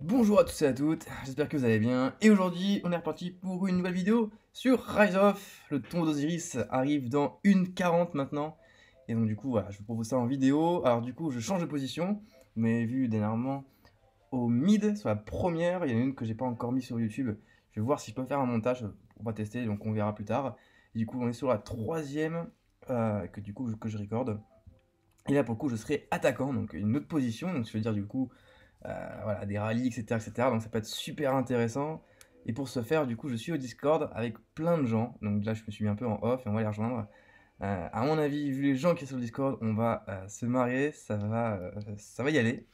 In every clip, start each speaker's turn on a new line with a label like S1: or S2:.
S1: Bonjour à tous et à toutes, j'espère que vous allez bien. Et aujourd'hui, on est reparti pour une nouvelle vidéo sur Rise of. Le tombeau d'Osiris arrive dans 1:40 maintenant. Et donc du coup, voilà, je vous propose ça en vidéo. Alors du coup, je change de position. Vous m'avez vu dernièrement au mid, sur la première. Il y en a une que j'ai pas encore mis sur YouTube. Je vais voir si je peux faire un montage. On va tester, donc on verra plus tard. Et du coup, on est sur la troisième que du coup que je recorde. Et là, pour le coup, je serai attaquant, donc une autre position. Donc, je veux dire, du coup, voilà, des rallyes, etc., etc. Donc, ça peut être super intéressant. Et pour ce faire, du coup, je suis au Discord avec plein de gens. Donc, là, je me suis mis un peu en off et on va les rejoindre. À mon avis, vu les gens qui sont sur le Discord, on va se marier. Ça va y aller.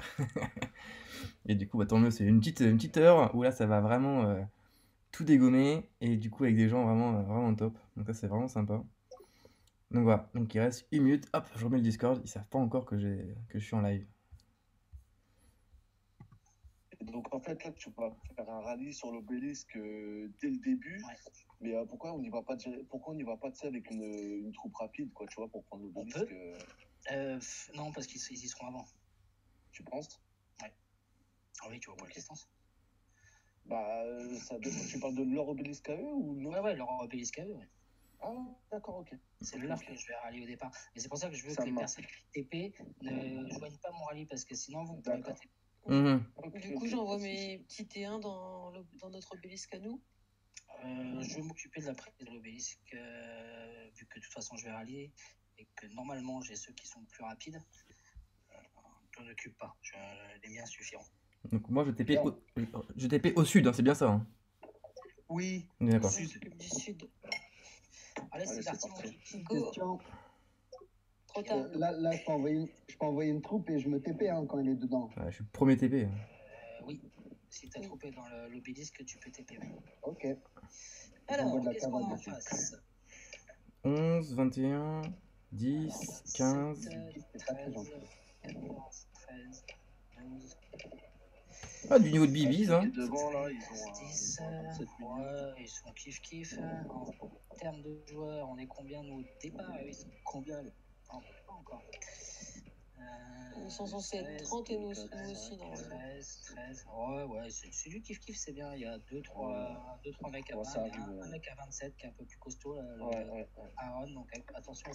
S1: Et du coup, bah, tant mieux, c'est une petite heure où là, ça va vraiment tout dégommer. Et du coup, avec des gens vraiment, vraiment top. Donc, ça, c'est vraiment sympa. Donc voilà, donc il reste 1 minute, hop, je remets le Discord, ils savent pas encore que je suis en live.
S2: Et donc en fait là tu vas faire un rallye sur l'obélisque dès le début,
S3: Ouais.
S2: mais pourquoi on n'y va pas pourquoi on n'y va pas avec une troupe rapide quoi, tu vois, pour prendre l'obélisque
S3: Non, parce qu'ils y seront avant.
S2: tu penses?
S3: Ah oui, tu vois pas la distance.
S2: Bah ça dépend. Tu parles de leur obélisque à eux ou non?
S3: Ouais, leur obélisque à eux, ouais.
S2: Ah d'accord, ok.
S3: C'est leur que je vais rallier au départ. Et c'est pour ça que je veux
S2: Ça
S3: que les
S2: marche.
S3: personnes qui TP ne joignent pas mon rallye, parce que sinon vous ne pourrez pas
S2: D'accord.
S3: TP.
S2: Ok,
S4: Du coup,
S2: ok,
S4: j'envoie
S2: pas de souci.
S4: mes petits T1 dans notre obélisque à nous.
S3: Je vais m'occuper de la prise de l'obélisque, vu que de toute façon je vais rallier, et que normalement j'ai ceux qui sont plus rapides. Je m'en occupe pas, les miens suffiront.
S1: Donc moi je TP au sud, hein, c'est bien ça. Hein.
S2: Oui.
S1: On est d'accord.
S4: Je m'occupe du sud.
S3: Allez, c'est
S2: Allez,
S3: parti,
S2: c'est
S3: mon
S2: parti.
S3: kiki.
S4: Go.
S5: Question.
S4: Trop tard.
S5: Là, je peux envoyer une troupe et je me TP quand elle est dedans.
S1: Ouais, je suis premier TP. Hein.
S3: Oui, si t'as troupé dans l'obélisque, tu peux TP. Ouais.
S5: Ok.
S3: Alors,
S5: J'envoie de la
S3: qu'est-ce qu'on a en
S5: cavale dessus.
S3: face?
S1: 11, 21, 10, 15.
S3: 7,
S5: C'est pas très
S3: 13,
S5: gentil.
S3: 14, 13, 12.
S1: Ah, du niveau de Bibis, hein.
S2: Devant là, ils ont
S3: 10,
S2: 27 minutes.
S3: ouais, ils sont kiff-kiff. En termes de joueurs, on est combien nous au départ? Ils sont combien là? Non, pas encore.
S4: Ils sont censés être 30 et nous aussi, normalement.
S3: 13. Ouais, c'est du kiff-kiff, c'est bien. Il y a 2-3 mecs à 20.
S2: Ça
S3: Il y a
S2: arrive,
S3: un mec à 27 qui est un peu plus costaud, là,
S2: Ouais.
S3: Aaron. Donc attention,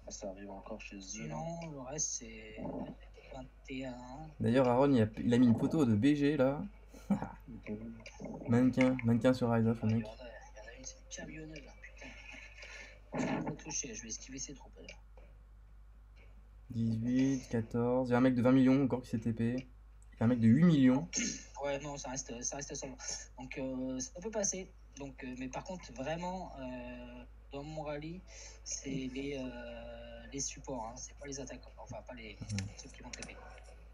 S2: Ça arrive encore chez eux.
S3: Sinon, le reste, c'est 21.
S1: D'ailleurs, Aaron, il a mis une photo de BG là. mannequin sur Rise of, le
S3: Il y
S1: mec.
S3: en a une, c'est une camionneuse, là, putain. Je vais me toucher, je vais esquiver ces troupes.
S1: 18, 14. Il y a un mec de 20 millions encore qui s'est TP. Il y a un mec de 8 millions.
S3: Ouais, non, ça reste seulement. Donc, ça peut passer. Donc, mais par contre, vraiment, dans mon rallye, c'est les supports, hein. C'est pas les attaquants. Enfin, pas ceux qui vont TP.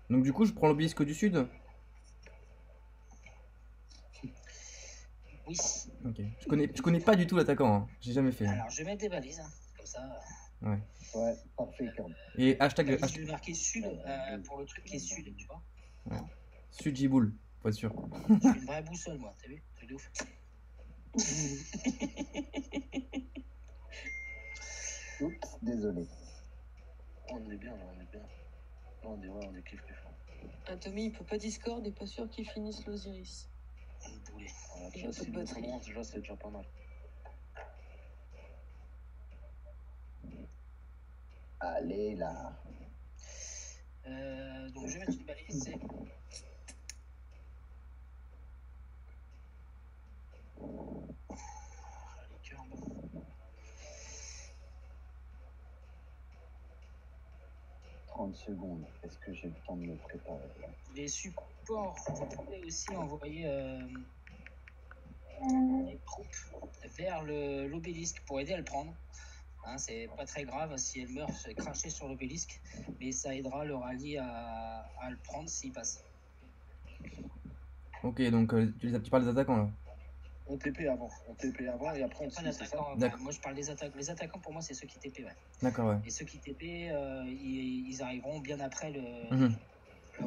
S1: Donc du coup, je prends l'obélisque du sud.
S3: Oui.
S1: Ok. Je connais pas du tout l'attaquant. Hein. J'ai jamais fait.
S3: Alors, je vais mettre des balises, hein, comme ça.
S1: Ouais.
S5: Ouais, parfait, Corbe.
S1: Et hashtag.
S3: Je vais marquer sud pour le truc qui est sud, tu vois.
S1: Ouais. Sud Jiboul, pour être sûr.
S3: Je suis une vraie boussole, moi, t'as vu? Truc de ouf.
S5: Oups, désolé.
S2: On est bien là, on est bien. On est kiff.
S4: Un Tommy, il peut pas Discord et pas sûr qu'il finisse l'Osiris.
S3: Une boulée.
S2: Voilà,
S4: Il a pas de
S2: s'il
S4: batterie.
S2: commence, déjà c'est déjà pas mal.
S5: Allez, là.
S3: Donc, je vais mettre une balise, c'est. Les curbes.
S5: 30 secondes. Est-ce que j'ai le temps de me préparer là?
S3: Les supports, vous pouvez aussi envoyer les troupes vers l'obélisque pour aider à le prendre. Hein, c'est pas très grave si elle meurt, c'est cracher sur l'obélisque, mais ça aidera le rallye à le prendre s'il passe.
S1: Ok, donc tu parles des attaquants là.
S2: On TP avant et après on
S3: Pas
S2: suit, c'est ça?
S3: d'attaquants.
S1: D'accord.
S3: Moi je parle des attaquants. Les attaquants pour moi c'est ceux qui TP, ouais.
S1: D'accord, ouais.
S3: Et ceux qui TP, ils arriveront bien après le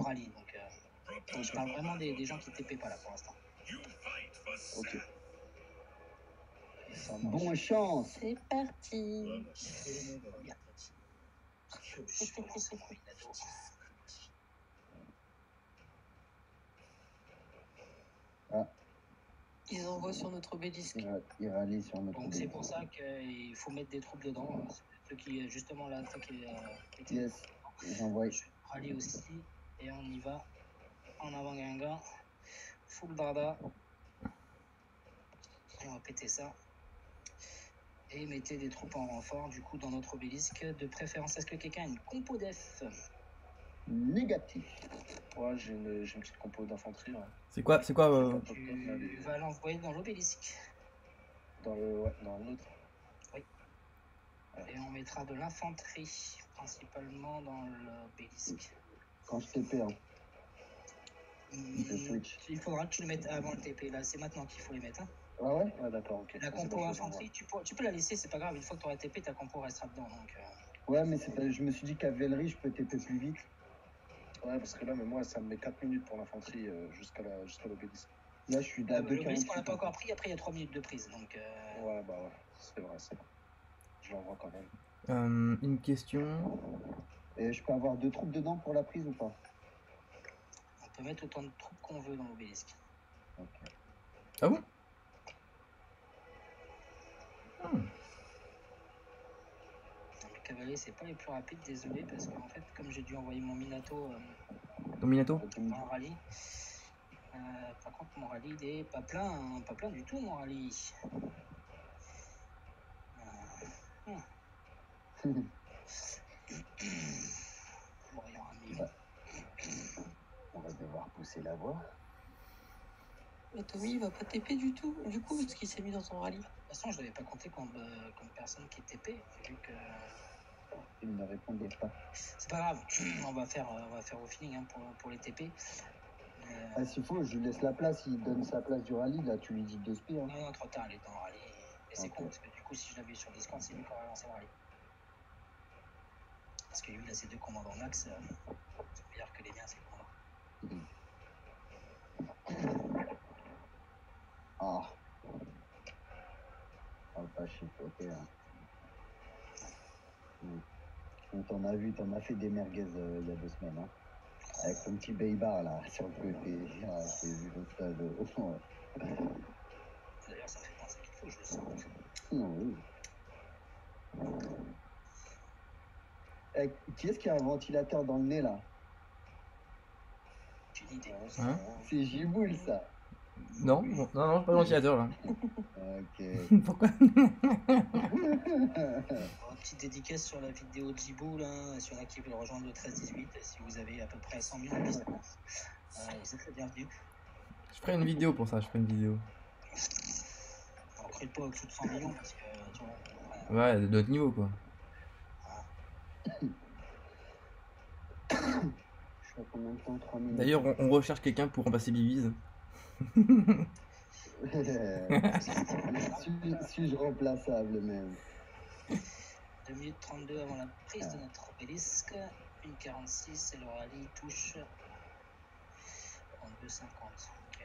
S3: rallye. Donc je parle vraiment des gens qui TP pas là pour l'instant.
S2: Ok. Ça marche.
S5: Bonne chance.
S4: C'est parti. qu'ils envoient sur notre obélisque.
S5: Il rallie sur notre
S3: Donc c'est
S5: obélisque.
S3: pour ça qu'il faut mettre des troupes dedans. Ceux qui, justement, là, qui étaient
S5: Yes, j'envoie.
S3: je rallie aussi. Et on y va. En avant Guingamp. Full Darda. Et on va péter ça. Et mettez des troupes en renfort, du coup, dans notre obélisque. De préférence, est-ce que quelqu'un a une compo def?
S5: Négatif.
S2: Ouais, j'ai une petite compo d'infanterie. Ouais.
S1: C'est quoi
S3: Tu vas l'envoyer dans l'obélisque.
S2: Dans l'autre.
S3: Et on mettra de l'infanterie, principalement dans l'obélisque.
S5: Quand je TP, hein. Je switch.
S3: Il faudra que tu le mettes avant le TP. Là, c'est maintenant qu'il faut les mettre. Hein.
S5: Ah ouais?
S2: Ouais, d'accord, ok.
S3: La
S2: C'est
S3: compo
S2: bon, je les
S3: infanterie, tu peux la laisser, c'est pas grave. Une fois que tu auras TP, ta compo restera dedans. Donc,
S5: Ouais, mais je me suis dit qu'à Vellery, je peux TP plus vite.
S2: Ouais, parce que là, mais moi, ça me met 4 minutes pour l'infanterie jusqu'à l'obélisque.
S5: Là, je suis à
S3: l'obélisque, on
S5: 2,48.
S3: l'a pas encore pris. Après, il y a 3 minutes de prise. Donc,
S2: Ouais, bah ouais, c'est vrai, c'est vrai. Je l'envoie quand même.
S1: Une question.
S5: Et je peux avoir 2 troupes dedans pour la prise ou pas?
S3: on peut mettre autant de troupes qu'on veut dans l'obélisque.
S5: Ok.
S1: Ah bon?
S3: Les cavaliers, c'est pas les plus rapides, désolé, parce qu'en fait, comme j'ai dû envoyer mon Minato
S1: Dominato?
S3: en rallye, par contre, mon rallye, il est pas plein du tout, mon rallye. Bon, il y aura un million.
S5: On va devoir pousser la voie.
S4: Mais Tommy, il va pas TP du tout, du coup, parce qu'il s'est mis dans son rallye.
S3: De toute façon, je l'avais pas compté comme personne qui est TP, vu que
S5: Il ne répondait pas.
S3: c'est pas grave, on va faire au feeling hein, pour les TP.
S5: Ah, s'il faut, je lui laisse la place. Il donne sa place du rallye. Là, tu lui dis 2 spies. Hein.
S3: Non, trop tard, elle est dans le rallye. Et c'est
S5: Ok.
S3: con, parce que du coup, si je l'avais sur Discord, c'est lui qui aurait lancé le rallye. Parce que lui, il a ses 2 commandants max, c'est meilleur que les miens, c'est commandants.
S5: Ah. On va pas chipoter. Hein. On t'en a vu, t'en as fait des merguez il y a 2 semaines. Hein. Avec ton petit Baybar là, sur le côté. Ah, j'ai vu le stade.
S3: D'ailleurs, ça me fait penser qu'il faut que je le sorte.
S5: Oui. Qui est-ce qui a un ventilateur dans le nez là?
S3: J'ai une idée.
S1: Hein?
S5: C'est Giboul ça.
S1: Non, bon, non, j'ai pas de ventilateur là.
S5: Ok.
S1: Pourquoi?
S3: Petite dédicace sur la vidéo de Djibou, là, sur la qui veut rejoindre le 13-18. Si vous avez à peu près 100 000 en liste, vous êtes les bienvenus.
S1: Je ferai une vidéo pour ça, je ferai une vidéo.
S3: On ne crée pas au-dessous de 100 millions parce que, tu vois.
S1: Ouais, de notre niveau quoi.
S5: Je suis à combien de temps? 3 minutes.
S1: D'ailleurs, on recherche quelqu'un pour remplacer Bibiz.
S5: Suis-je remplaçable même?
S3: 2 minutes 32 avant la prise de notre obélisque. 1,46 et le rallye touche 32,50. Ok.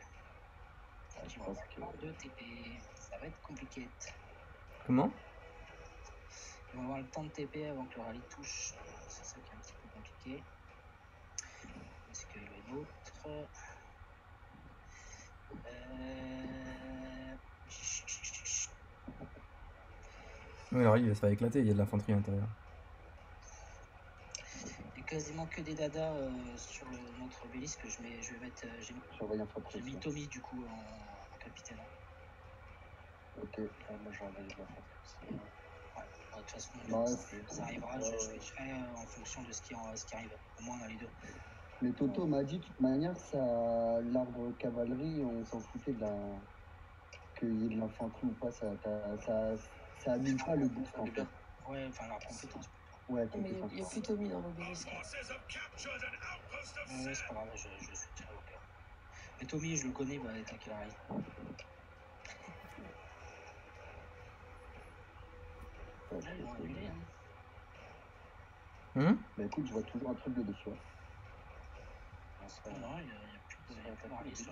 S3: Donc il va avoir 2 TP. Ça va être compliqué.
S1: Comment?
S3: Ils vont avoir le temps de TP avant que le rallye touche. C'est ça qui est un petit peu compliqué. Est-ce que le nôtre.
S1: Oui, alors il va se faire éclater, il y a de l'infanterie à l'intérieur.
S3: Il y a quasiment que des dadas sur notre obélisque. Je vais mettre. J'ai mis Tommy du coup en capitaine.
S5: Ok.
S2: Moi, j'ai envoyé de l'infanterie.
S3: Ouais. De toute façon,
S5: Ouais,
S3: ça arrivera. Je switcherai en fonction de ce qui arrive. Au moins dans les deux.
S5: Mais Toto m'a dit de toute manière, ça, l'arbre cavalerie, on s'en foutait de la. Qu'il y ait de l'infanterie ou pas, ça annule pas le boost en fait.
S3: Ouais, enfin la compétence.
S5: Ouais,
S4: Mais il n'y a plus Tommy dans l'obélisque.
S3: Ouais, c'est pas grave, je switcherai au cas. Mais Tommy, je le connais, bah, tant qu'il arrive.
S5: Ouais,
S3: Ils vont annuler, hein.
S5: Bah écoute, je vois toujours un truc de dessus.
S3: Non, il n'y a plus de rallye sur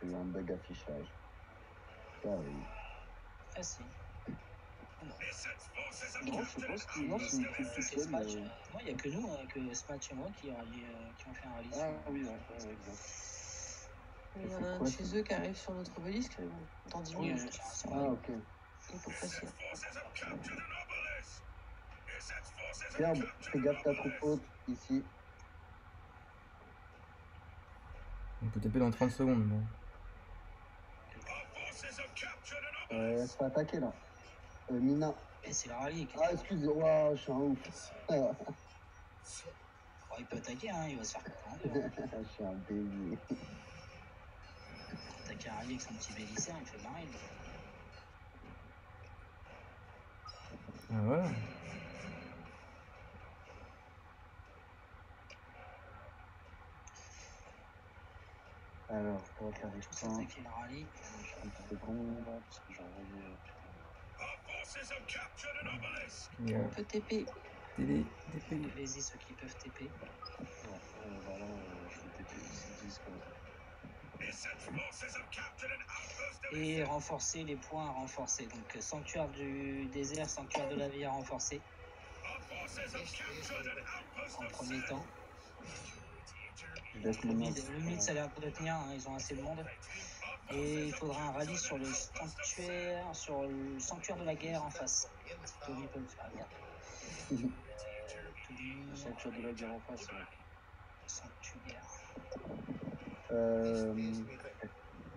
S5: J'ai eu un bug affichage. Ça arrive.
S3: Ah si.
S2: Non, je pense que non, c'est une troupe tout seul.
S3: Non, il n'y a que nous, que Smatch et moi qui ont fait un rallye.
S2: Ah oui, ouais, exact.
S4: Il y en
S5: C'est
S4: a un
S5: quoi,
S4: de chez eux qui arrive sur notre obélisque, mais bon, dans 10
S3: Oui,
S4: minutes.
S5: Ah, ok.
S4: Il faut passer.
S5: Ferme, fais gaffe ta troupe haute, ici.
S1: On peut taper dans 30 secondes. Bon.
S5: Se fait attaquer, là. Mina.
S3: Et c'est le rallye.
S5: Ah, excusez-moi, je suis un ouf.
S3: Bon, il peut attaquer, hein, il va se faire couper en deux. Hein.
S5: Je suis un bébé.
S3: Attaquer un rallye avec son petit bélissaire, il fait marrer. Lui.
S1: Ah, voilà.
S5: Alors, toi, t'arrives
S3: Tous
S5: pas.
S3: attaquer le rallye.
S5: 30 secondes.
S2: Parce que j'ai envoyé.
S1: Il y a
S4: On peut TP.
S1: télé, TP.
S3: Allez-y, ceux qui peuvent TP.
S2: Ouais, voilà, je vais TP aussi 10 comme ça.
S3: Et renforcer les points à renforcer. Donc, sanctuaire du désert, sanctuaire de la vie à renforcer. En premier temps.
S5: Je laisse
S3: Le
S5: le
S3: mid,
S5: mec.
S3: le mid, ça a l'air de tenir, hein, ils ont assez de monde. Et il faudra un rallye sur le sanctuaire de la guerre en face. Si Tommy peut le faire, regarde.
S2: Le sanctuaire de la guerre en face, ouais.
S3: Sanctuaire.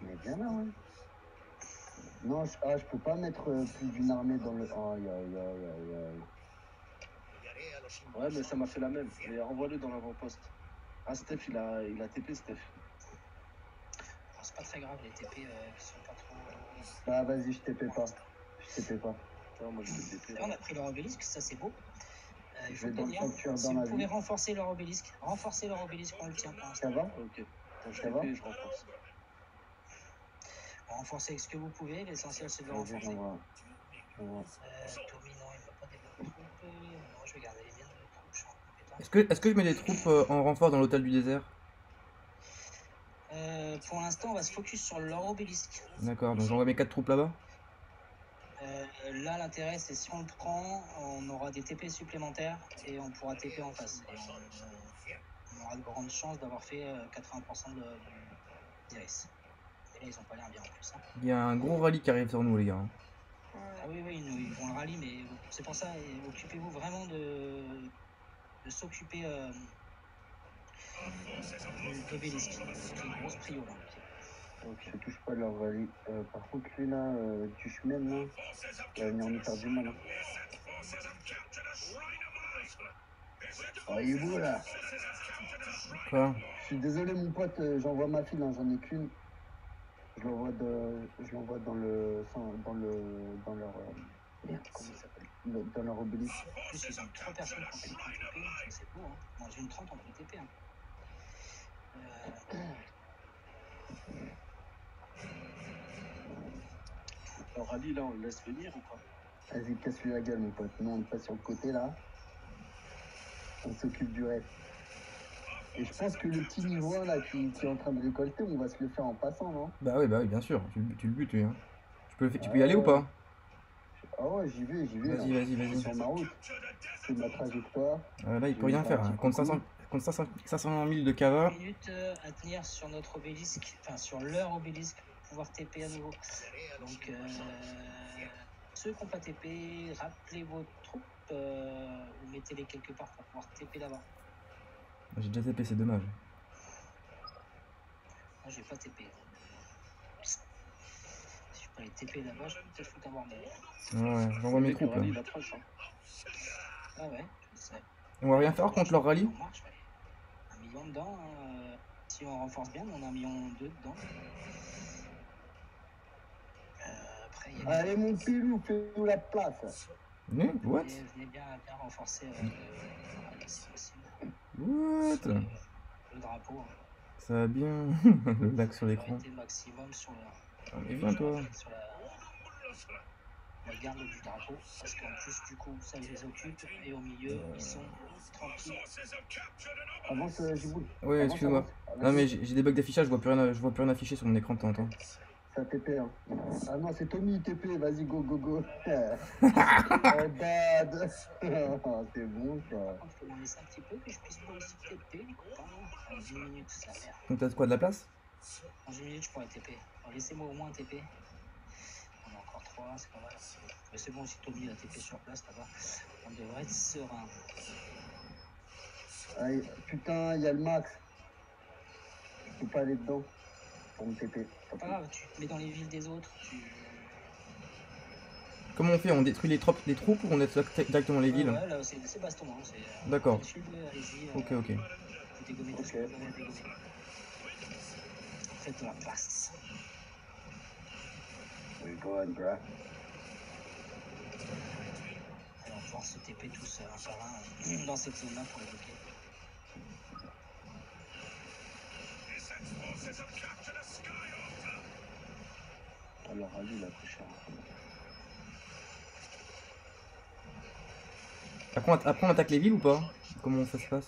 S5: Il est bien là, ouais. Non, je peux pas mettre plus d'une armée dans le. Aïe, aïe, aïe, aïe, aïe.
S2: Ouais, mais ça m'a fait la même. Mais envoie-le dans l'avant-poste. Ah, Steph, il a TP, Steph.
S3: Alors, c'est pas très grave, les TP sont pas trop.
S5: Ah, vas-y, je TP pas. Je TP pas.
S2: Attends, moi je vais TP.
S3: Là, on a pris leur obélisque, ça c'est beau. Il
S5: Je
S3: faut
S5: vais
S3: pas
S5: dans le
S3: dire,
S5: sanctuaire
S3: si
S5: dans
S3: vous
S5: la
S3: pouvez
S5: ville.
S3: renforcer leur obélisque, on le tient pour l'instant.
S5: Ça va?
S2: Ok. Attends, je
S5: Ça va?
S2: TP et je renforce.
S3: Renforcer avec ce que vous pouvez, l'essentiel c'est de le
S5: Vas-y,
S3: renforcer.
S5: j'envoie.
S3: Tommy, non, il m'a pas des bonnes troupes. Non, je vais garder les miennes de troupes, je suis en compétence.
S1: Est-ce que je mets des troupes en renfort dans l'hôtel du désert?
S3: Pour l'instant, on va se focus sur leur obélisque.
S1: D'accord, donc j'envoie mes 4 troupes là-bas?
S3: Là, l'intérêt, c'est si on le prend, on aura des TP supplémentaires et on pourra TP en face. Et on aura de grandes chances d'avoir fait 80% du Iris. Et là, ils ont pas l'air bien en plus. Hein.
S1: Il y a un gros rallye qui arrive sur nous, les gars.
S3: Ah oui, ils vont le rallye, mais c'est pour ça, occupez-vous vraiment de s'occuper de l'obélisque. C'est une grosse prio là.
S5: Ok, je touche pas leur rallye. Par contre, lui là, Tuchman là, il va venir nous faire du mal. Hein. Oh, il est beau là.
S1: Quoi?
S5: Je suis désolé, mon pote, j'envoie ma file, hein, j'en ai qu'une. Je l'envoie dans leur. Merde, comment il s'appelle? Dans leur obélisque.
S3: En plus, ils ont 3 personnes qui ont TP, c'est beau. Hein. Dans une 30, on peut TP. Hein.
S2: Alors, Ali, là, on le laisse venir ou pas?
S5: Vas-y, casse-lui la gueule, mon pote. Nous, on passe sur le côté là. On s'occupe du reste. Et je pense que le petit niveau 1 là qui est en train de récolter, on va se le faire en passant, non?
S1: Bah oui, bien sûr. Tu le butes, lui. Hein. Tu peux y aller ou pas?
S5: Ah ouais, j'y vais.
S1: Vas-y,
S5: hein.
S1: vas-y, vas-y.
S5: Sur ma route. C'est ma trajectoire.
S1: Là, il peut rien faire. Hein. Contre 500 000 de cava.
S3: 1 minute à tenir sur notre obélisque, enfin sur leur obélisque, pour pouvoir TP à nouveau. Donc, ceux qui n'ont pas TP, rappelez vos troupes ou mettez-les quelque part pour pouvoir TP là-bas.
S1: J'ai déjà TP, c'est dommage.
S3: Moi, j'ai pas TP. Si je peux aller TP là-bas, je peux peut-être foutre un bordel.
S1: Ouais, j'envoie mes
S2: Dès que
S1: troupes là.
S2: Ali, il approche, hein.
S3: Ah ouais, je sais.
S1: On va rien faire contre leur rallye?
S3: On marche, ouais. 1 million dedans. Hein, si on renforce bien, on a 1,2 million dedans. Après, il y a
S5: Allez, mon pilou, fais-nous la place.
S1: Mais what?
S3: venez bien renforcer si possible.
S1: What?
S3: Le drapeau. Hein.
S1: Ça va bien. Le lac sur l'écran.
S3: Priorité maximum sur
S1: Ah, mais viens toi.
S3: sur la garde du drapeau. Parce qu'en plus, du coup, ça les occupe. Et au milieu, ils sont tranquilles.
S5: Avance, Jiboul.
S1: Ouais,
S5: Avance,
S1: excuse-moi.
S5: avance.
S1: Non mais j'ai des bugs d'affichage, je vois plus rien afficher sur mon écran de temps en temps.
S5: Ça TP, hein. Ah non, c'est Tommy TP, vas-y, go. Oh, bad. Oh, c'est bon, ça.
S3: Par contre, il faut m'en laisser un petit peu que je puisse pas aussi TP, les copains. En 10 minutes, ça merde.
S1: Donc t'as quoi, de la place?
S3: Dans une minute, je pourrais TP. Alors, laissez-moi au moins un TP. On a encore 3, c'est pas mal. Mais c'est bon si Tommy a TP sur place là-bas. On devrait être serein.
S5: Aïe, putain, il y a le max. Je peux pas aller dedans pour me TP.
S3: C'est pas grave, tu te mets dans les villes des autres.
S1: Comment on fait? On détruit les troupes ou on attaque directement les villes?
S3: Ouais, là, c'est baston. Hein.
S1: D'accord.
S3: Allez-y.
S1: Ok.
S3: Vous dégommez tout ce que vous avez à dégommer. Faites de la place.
S5: We're going, bruh.
S3: Alors, on va pouvoir se TP tous un par un dans cette zone-là pour les bloquer.
S2: Alors, Ali, il a pris cher.
S1: Après, on attaque les villes ou pas? Comment ça se passe?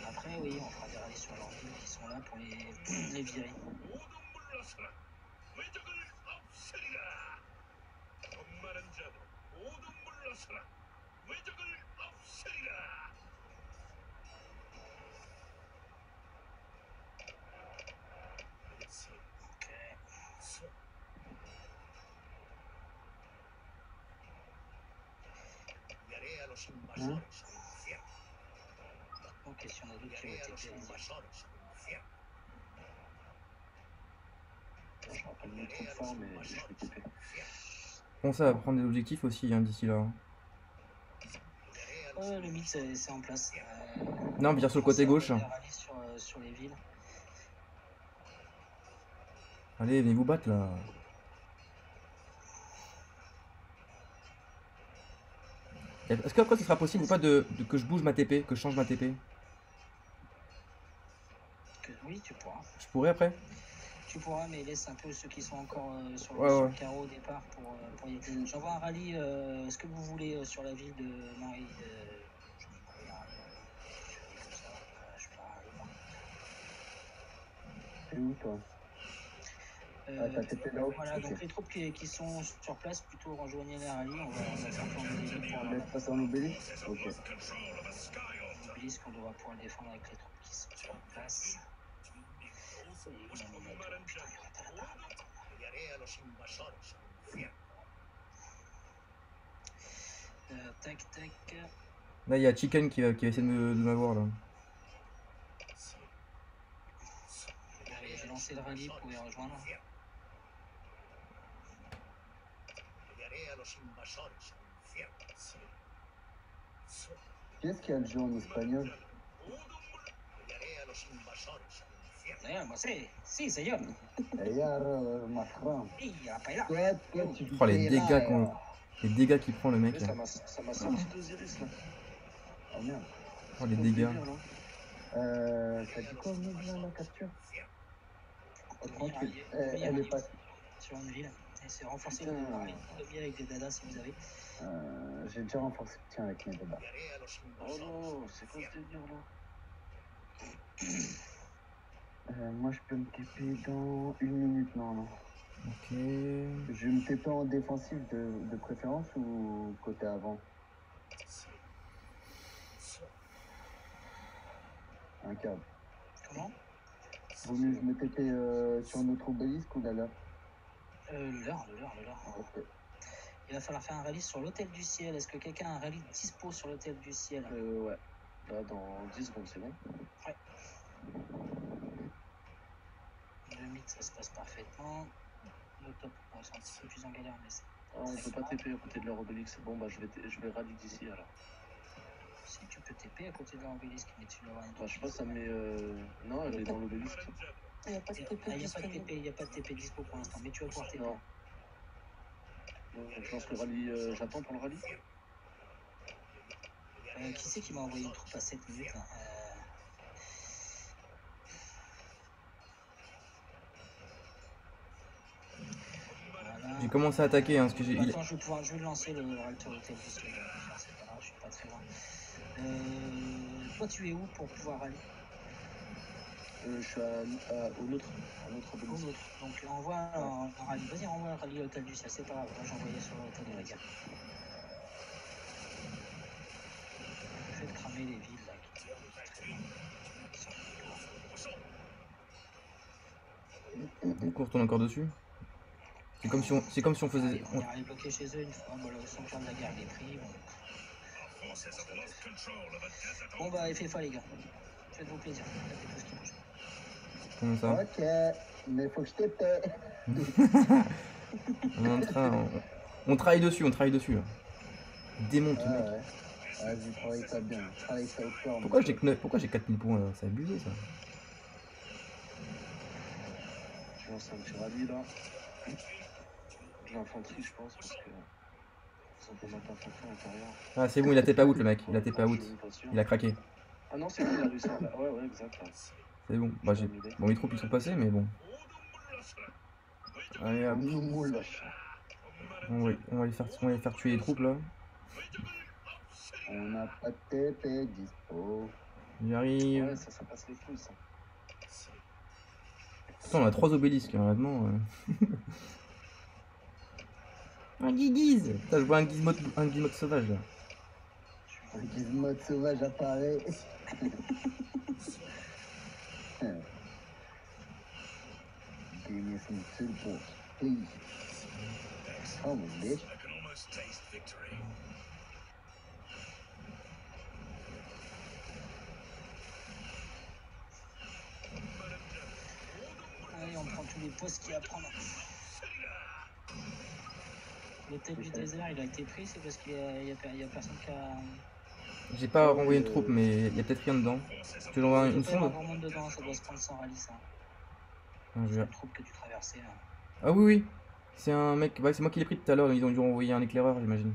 S3: Après, oui, on fera des rallyes sur leurs villes qui sont là pour les virer.
S5: Hein?
S3: Ok, si on a d'autres qui vont TP,
S2: Je rappelle mes troupes forts, mais je vais TP.
S1: Bon, ça va prendre des objectifs aussi hein, d'ici là. Hein.
S3: Ouais, le mythe c'est en place.
S1: Non, bien sur le côté gauche.
S3: Sur les villes.
S1: Allez, venez vous battre là. Est-ce qu'après ce sera possible ou pas que je bouge ma TP, que je change ma TP?
S3: Oui, tu pourras.
S1: Je pourrais après?
S3: Tu pourras, mais laisse un peu ceux qui sont encore sur
S1: Ouais.
S3: le carreau au départ pour y... J'envoie un rallye. Est-ce que vous voulez sur la ville de Marie
S5: C'est où toi? T'as TP là-haut?
S3: Voilà,
S5: Ok.
S3: donc les troupes qui sont sur place, plutôt rejoignez les rallyes. On va faire tourner les villes pour
S5: Laisse passer en obélisque? Ok.
S3: l'obélisque, on devra pouvoir le défendre avec les troupes qui sont sur place. Tac.
S1: Là, il y a Chicken qui va essayer de m'avoir là.
S3: J'ai lancé le rallye pour les rejoindre.
S5: Qui est-ce qui a le jeu en espagnol?
S3: Moi c'est. Si, señor.
S5: Ma frère.
S3: Si, la paella.
S5: Toi, tu
S1: Oh, les dégâts qu'il prend le mec.
S2: Ça m'a sorti d'Osiris là.
S5: Oh merde.
S1: Oh, les dégâts.
S5: Ça dit quoi au niveau de la capture? Oh, tranquille. Elle est pas.
S3: Sur une ville. Et c'est renforcé
S5: Putain.
S3: avec des dadas si vous avez.
S5: J'ai déjà renforcé le tien avec mes dadas.
S2: Oh non, c'est quoi ce délire là?
S5: Moi, je peux me TP dans 1 minute, non.
S1: Ok.
S5: Je vais me TP en défensif de préférence ou côté avant? Un câble.
S3: Comment?
S5: Vaut mieux que je me TP sur notre obélisque ou là?
S3: L'heure.
S5: Ok.
S3: Il va falloir faire un rallye sur l'hôtel du ciel. Est-ce que quelqu'un a un rallye dispo sur l'hôtel du ciel?
S2: Ouais. Là, dans 10 secondes, c'est bon?
S3: Ouais. Le mythe, ça se passe parfaitement. Le top, c'est un petit peu plus en galère, mais c'est.
S2: Ah, on peut pas TP à côté de leur obélisque. Bon, bah, je vais rallye d'ici alors.
S3: Si tu peux TP à côté de l'obélisque, mais tu l'auras une.
S2: Bah, je sais pas, ça me met. Non, elle est dans l'obélisque.
S4: Il n'y a pas de TP
S3: Il n'y a pas de
S4: disponible.
S3: TP, il n'y a pas de TP dispo pour l'instant, mais tu vas pouvoir TP.
S2: Non. Donc, je lance le rallye. J'attends pour le rallye.
S3: Qui c'est qui m'a envoyé une troupe à 7 minutes là Voilà.
S1: J'ai commencé à attaquer hein, parce que j'ai.
S3: Attends, je vais lancer le réacteur hôtel du ciel. C'est pas grave, je suis pas très loin. Toi, tu es où pour pouvoir aller?
S2: Je suis au nôtre. Un autre obélisque.
S3: Donc, envoie un rallye. Vas-y, envoie un rallye à l'hôtel du ciel. C'est pas grave, moi j'ai envoyé sur l'hôtel de la guerre. Faites cramer les villes là qui sont très loin.
S1: qu'on retourne encore dessus. C'est comme si on faisait.
S3: On est arrivé bloqué chez eux une fois. Bon, le sanctuaire de la guerre, il est pris. Bon, bah, FFA, les gars. Faites-vous plaisir. Faites des choses qui bougent.
S1: Comment ça?
S5: Ok, mais faut que je te paie.
S1: On est en train. On travaille dessus, là. Démonte,
S5: Ah
S1: mec.
S5: ouais. Vas-y, travaille ça bien. Travaille ça au cœur.
S1: Pourquoi j'ai 4000 points là? C'est abusé ça.
S2: Je lance un petit rallye là. De l'infanterie, je pense, parce que ça peut mettre l'infanterie à l'intérieur.
S1: Ah, c'est bon, il a TP out le mec. Il a TP out.
S2: Je suis même pas sûr.
S1: Il a craqué.
S2: Ah non, c'est bon, il a réussi. Ouais, ouais, exact. Là.
S1: C'est bon. Bah, bon, mes troupes ils sont passés, mais bon. Allez, hop.
S5: Nous moule.
S1: On va les faire tuer les troupes là.
S5: On n'a pas de TP dispo.
S1: J'arrive.
S2: Ouais, ça passe les couilles, ça.
S1: Putain, on a 3 obélisques, hein, honnêtement. Un guiguise. Putain, je vois un gizmod sauvage là.
S5: Un gizmod sauvage apparaît. Give me some support, please. Oh, my bitch.
S3: Allez, on prend tous les postes qu'il y a à prendre. L'hôtel du désert, il a été pris, c'est parce qu'il y a personne qui a.
S1: J'ai pas renvoyé une troupe, mais il y a peut-être rien dedans. Tu veux envoyer une
S3: Il y a
S1: sonde?
S3: vraiment dedans, ça doit se prendre sans rallye, ça.
S1: Ah,
S3: C'est une troupe que tu traversais là.
S1: Ah oui, oui. C'est un mec. Ouais, c'est moi qui l'ai pris tout à l'heure. Ils ont dû envoyer un éclaireur, j'imagine.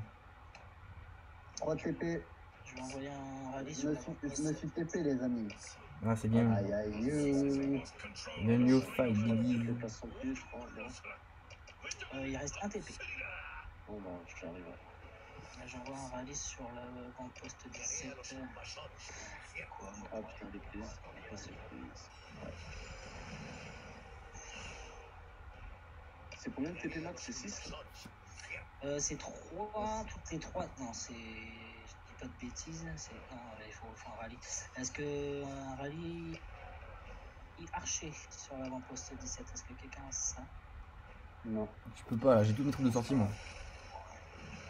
S5: 3 TP.
S3: Je vais envoyer un rallye
S5: Je
S3: sur
S5: me
S3: la
S5: suis TP, les amis.
S1: Ah, c'est bien.
S5: Aïe, aïe,
S1: Bienvenue au fight,
S2: Je
S1: Guiguise.
S2: déplace son pied, je crois. Là.
S3: Il reste un TP.
S2: Bon, bah, j'arrive.
S3: Là, j'envoie un rallye sur l'avant-poste 17. Quoi, moi,
S2: Ah putain, les prises. Ah, c'est les prises. C'est combien de TP max? C'est 6?
S3: C'est 3, toutes les 3. Non, c'est. Je dis pas de bêtises. Non, il faut un rallye. Est-ce que un rallye archer sur l'avant-poste 17, est-ce que quelqu'un a ça?
S5: Non.
S1: Je peux pas, là, j'ai toutes mes troupes de sortie, moi.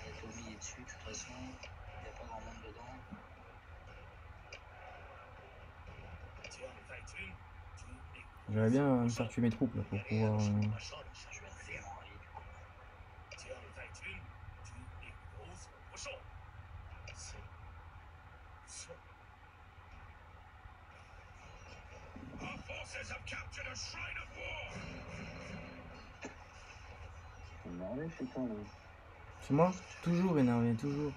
S3: Il y a Tommy est dessus, de toute façon. Il n'y a pas grand monde dedans.
S1: J'aimerais bien me faire tuer mes troupes là, pour pouvoir.
S3: Je vais enlever mon rallye du coup.
S5: Énervé, c'est toi, là.
S1: C'est moi? Toujours énervé, toujours.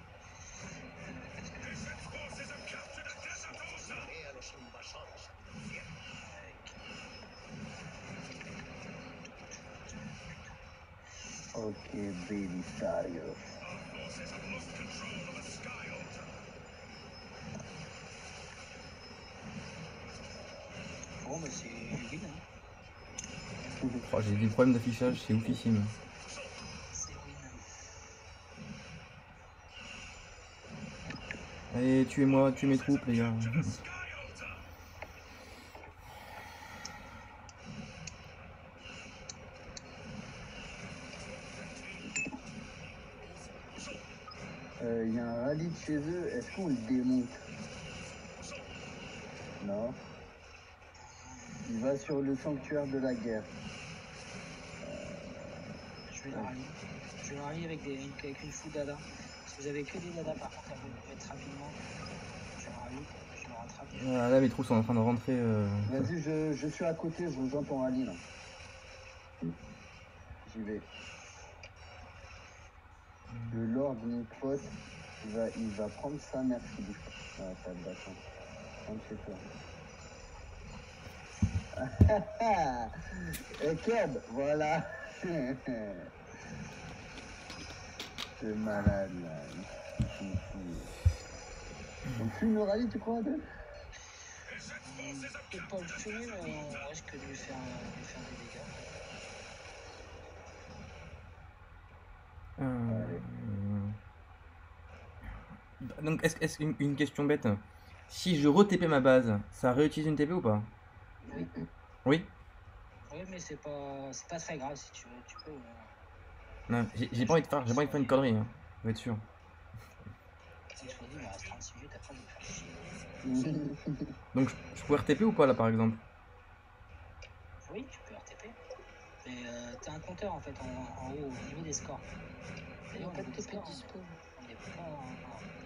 S5: Ok, baby Sario.
S3: Bon, bah c'est win. Hein.
S1: Oh, j'ai des problèmes d'affichage, c'est oufissime.
S3: C'est win.
S1: Allez, tuez-moi, tuez mes troupes, les gars.
S5: Il y a un rallye de chez eux, est-ce qu'on le démonte? Non. Il va sur le sanctuaire de la guerre.
S3: Je vais le rallye. Je vais le rallye avec une full dada. Si vous avez que des dada par contre, vous pouvez mettre rapidement. Je le rallye, je le rattrape.
S1: Ah, là, mes troupes sont en train de rentrer.
S5: Vas-y, je suis à côté, je rejoins ton rallye là. J'y vais. Le Lord Nickfot, il va prendre sa mère s'il dit. Ah, t'as le bâton. Rentre chez toi. Et Kerb, voilà. C'est malade là. On fume le rallye, tu crois, deux?
S3: Peut-être pas le fumer, mais on risque de lui faire des dégâts.
S1: Donc, est-ce une question bête? Si je re-TP ma base, ça réutilise une TP ou pas?
S3: Oui.
S1: Oui?
S3: Oui, mais c'est pas très grave si tu veux. Tu peux.
S1: Non, j'ai pas envie de faire une connerie, hein. Faut être sûr.
S3: Il faut dire, il me reste 36 minutes, après je vais me faire chier.
S1: Donc je pourrais RTP ou pas là par exemple?
S3: Oui, tu peux RTP. Mais t'as un compteur en fait en haut, au niveau des scores.
S4: Il n'y a
S3: D'ailleurs, au
S4: pas de
S3: niveau des
S4: TP
S3: scores,
S4: dispo.
S3: on n'est pas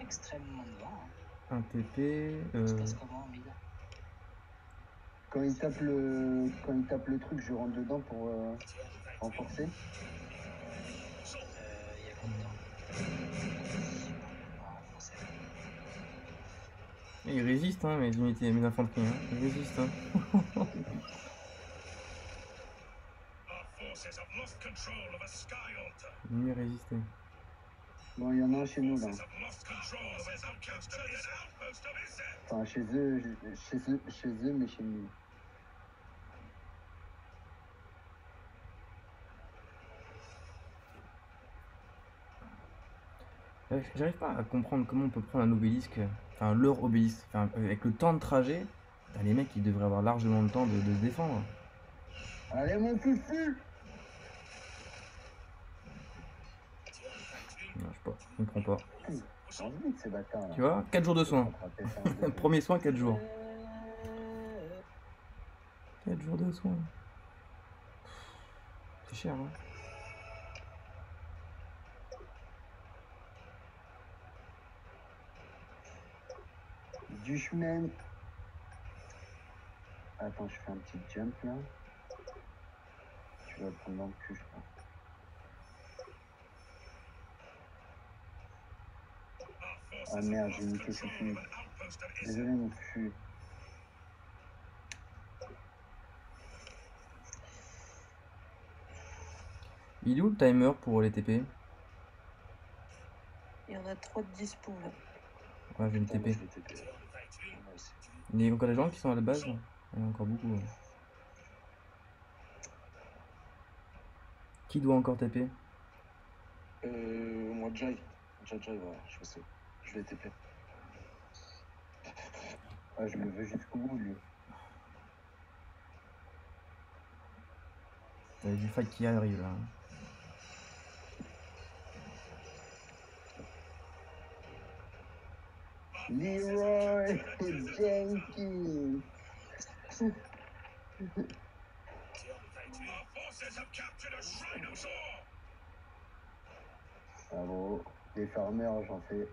S3: extrêmement devant. Hein.
S1: Un TP.
S3: Ça se passe comment en mid?
S5: Quand il tape le truc, je rentre dedans pour renforcer.
S3: Il y a quoi dedans? On va renforcer.
S1: Ils résistent, hein, mes unités, mes infanteries, hein. Ils résistent, hein. Mieux résister.
S5: Bon, il y en a un chez nous là. Enfin, chez eux, mais chez nous.
S1: J'arrive pas à comprendre comment on peut prendre un obélisque, enfin leur obélisque, enfin avec le temps de trajet, putain, les mecs ils devraient avoir largement le temps de se défendre.
S5: Allez mon fufu!
S1: Non, je sais pas, je comprends pas.
S5: J'en vite ces bâtards là.
S1: Tu vois, 4 jours de soins. Premier soin, 4 jours. 4 jours de soins. C'est cher, hein.
S5: Du chemin. Attends, je fais un petit jump là. Tu vas prendre dans le cul, je crois. Ah merde, j'ai niqué fufu. Désolé mon fufu.
S1: Il est où le timer pour les TP?
S4: Il y en a 3 de dispo là.
S1: Ouais, j'ai une
S2: Putain, moi,
S1: TP.
S2: je vais TP. Moi aussi.
S1: Il y a encore des gens qui sont à la base? Il y en a encore beaucoup. Ouais. Qui doit encore TP?
S2: Moi, Jai. Jai, voilà, je fais ça. Je vais TP.
S5: Ah, je le veux jusqu'au bout lui.
S1: Il y a du fight qui arrive là.
S5: Leroy Jenkins. Bravo, les farmers, j'en fais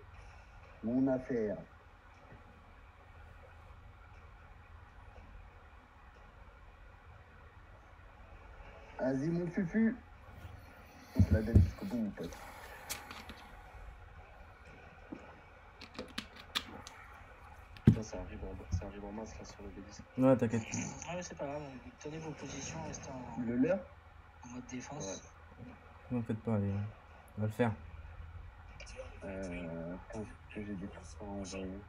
S5: mon affaire. Vas-y mon fufu. On se la donne jusqu'au bout mon pote.
S2: Ça arrive en masse là sur l'obélisque.
S1: Ouais, t'inquiète.
S3: Ah ouais, c'est pas grave, tenez vos positions, restez
S5: Le leur?
S3: en mode défense.
S1: Ne vous faites pas, allez. On va le faire.
S5: Attends, que j'ai des trucs à envoyer.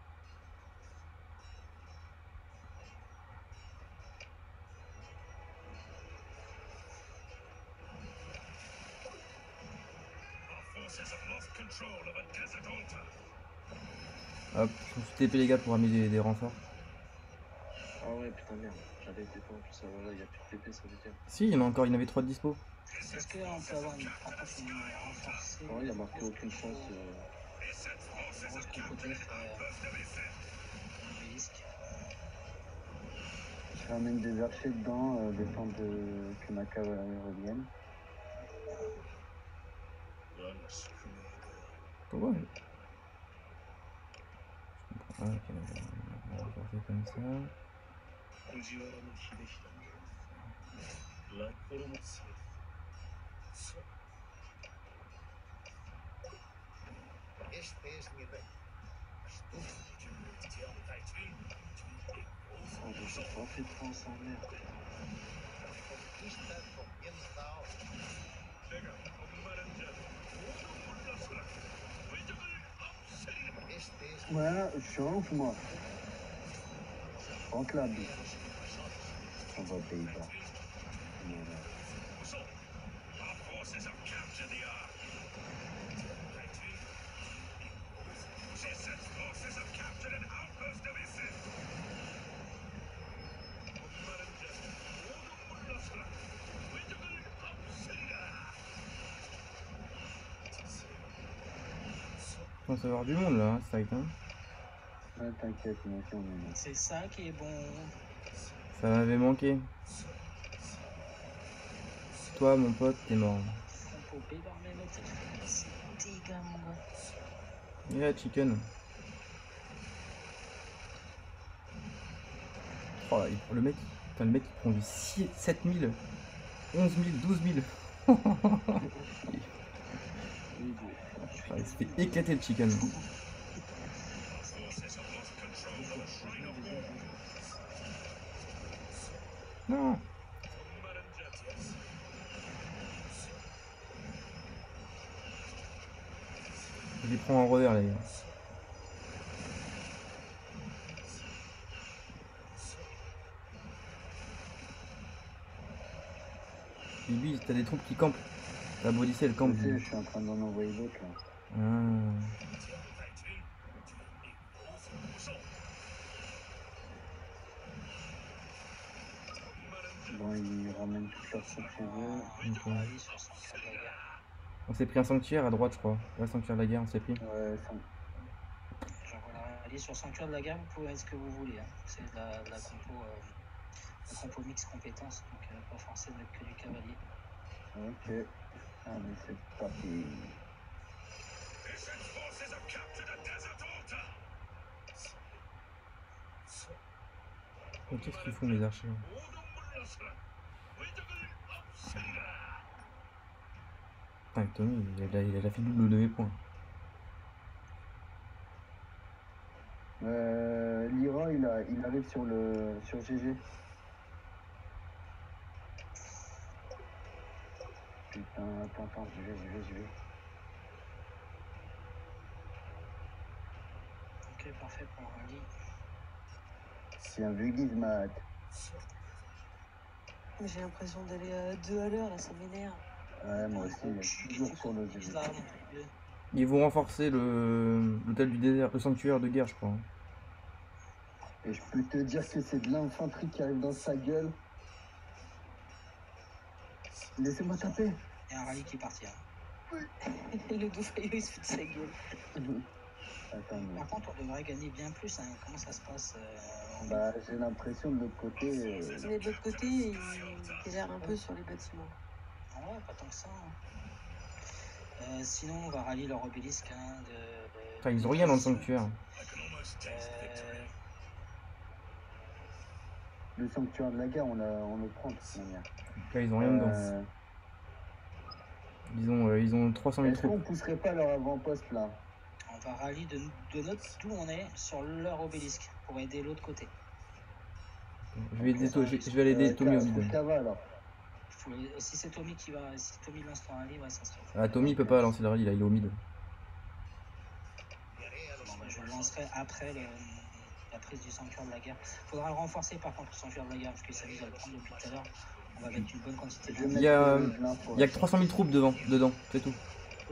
S1: Hop, je me suis TP les gars pour amener des renforts.
S2: Ah ouais, putain, merde. J'avais TP en plus. Voilà, il n'y a plus de TP, ça veut dire.
S1: Si, il y en a encore, il y en avait 3 de dispo.
S3: Est-ce qu'on peut avoir une renforcée?
S2: Non, il n'y a marqué aucune chance.
S3: Grosse compoterie sur l'obélisque.
S5: Je ramène des archers dedans, le temps que ma cavalerie revienne.
S1: Pourquoi? Je comprends. Ah, ok, on va renforcer comme ça.
S2: Oh, je sais pas fait de France en merde.
S5: Voilà, je suis ouf moi. Rentre là, bille. On va payer pas. Voilà.
S1: commence à avoir du monde là, hein, c'est vrai. Hein.
S5: Ouais, t'inquiète, moi aussi on est bon.
S3: C'est ça qui est bon.
S1: Ça m'avait manqué. Toi, mon pote, t'es mort.
S3: Faut popper dans mes notes. C'est dégâts, mon gars.
S1: Et là, chicken. Oh là, le mec, putain, le mec il prend du 7000, 11 000, 12 000. Il se fait éclater le chicken. Non. Je les prends en revers, les gars. Bibi, t'as des troupes qui campent. La Bodycell elle campe.
S5: Je sais, je suis en train d'en envoyer d'autres là.
S1: Ah.
S5: Bon, ils ramènent toutes leurs troupes chez eux.
S1: Ok.
S3: Rallye sur sanctuaire de la guerre.
S1: On s'est pris un sanctuaire à droite, je crois. Ouais, sanctuaire de la guerre, on s'est pris.
S5: Ouais,
S3: J'envoie la rallye sur sanctuaire de la guerre, vous pouvez mettre ce que vous voulez. Hein. C'est de la compo mix compétences, donc pas forcément que du cavalier.
S5: ok. Allez, c'est parti.
S1: Mais qu'est-ce qu'ils font, les archers? Putain, Tommy, il a fait double de mes points.
S5: Lyra, il arrive sur GG. Putain, attends, j'y vais.
S3: Ok, parfait pour le rallye.
S5: C'est un Vulgis mat.
S4: J'ai l'impression d'aller à 2 à l'heure, là, ça m'énerve.
S5: Ouais, moi aussi, il est toujours sur le GG.
S3: Là, mon vieux.
S1: Ils vont renforcer l'hôtel du désert, le sanctuaire de guerre, je crois.
S5: Et je peux te dire que c'est de l'infanterie qui arrive dans sa gueule. Laissez-moi taper.
S3: Il y a un rallye qui est parti. Hein.
S4: Le Doufaillot, il se fout de sa gueule.
S5: Attends, mais...
S3: Par contre, on devrait gagner bien plus. Hein. Comment ça se passe
S5: Bah, j'ai l'impression de l'autre côté.
S4: Mais de l'autre côté, il galère un peu sur les bâtiments.
S3: Ouais, pas tant que ça. Hein. Sinon, on va rallier leur obélisque. Hein,
S1: Enfin, ils ont rien dans le sanctuaire.
S5: Le sanctuaire de la guerre, on le prend de toute manière.
S1: Là, ils ont rien dedans. Ils ont 300 000
S5: Est-ce qu'on
S1: troupes.
S5: pousserait pas leur avant-poste là?
S3: On va rallier de d'où on est sur leur obélisque pour aider l'autre côté.
S1: Je vais aller aider Tommy au bidon.
S5: Alors.
S3: Si c'est Tommy qui va, si Tommy lance son rallye, ouais, ça serait.
S1: Ah, Tommy peut pas lancer le rallye, là, il est au mid.
S3: Bon, bah, je le lancerai après la prise du sanctuaire de la guerre. Faudra le renforcer par contre, le sanctuaire de la guerre, parce qu'il s'amuse à le prendre depuis tout à l'heure. On va mettre une bonne quantité de.
S1: Il y a que 300 000 troupes dedans, c'est tout.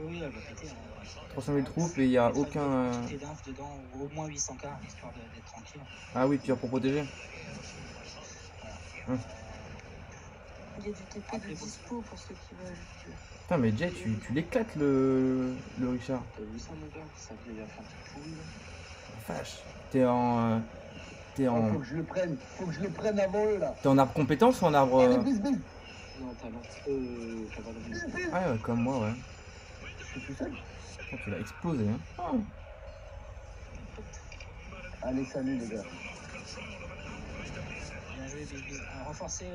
S3: Oui, elle va péter.
S1: 300 000 troupes et il n'y a aucun.
S3: Quantité d'inf dedans, ou au moins 800 k, histoire d'être tranquille.
S1: Ah oui, tu as pour protéger.
S3: Voilà.
S4: Il y a du TP de dispo pour ceux qui veulent.
S1: Putain, mais Jay, tu l'éclates le Richard.
S2: T'as vu ça, mon gars? Ça vieille infanterie pourrie là.
S1: Vache. T'es en.
S5: Faut que je le prenne avant eux là.
S1: T'es en arbre compétence ou en arbre.
S2: Non, talent. Cavalerie.
S1: Ah ouais, comme moi, ouais.
S5: Je suis tout seul.
S1: Putain, tu l'as explosé, hein.
S5: Allez, salut les gars.
S3: Bien joué, Baby. Renforcer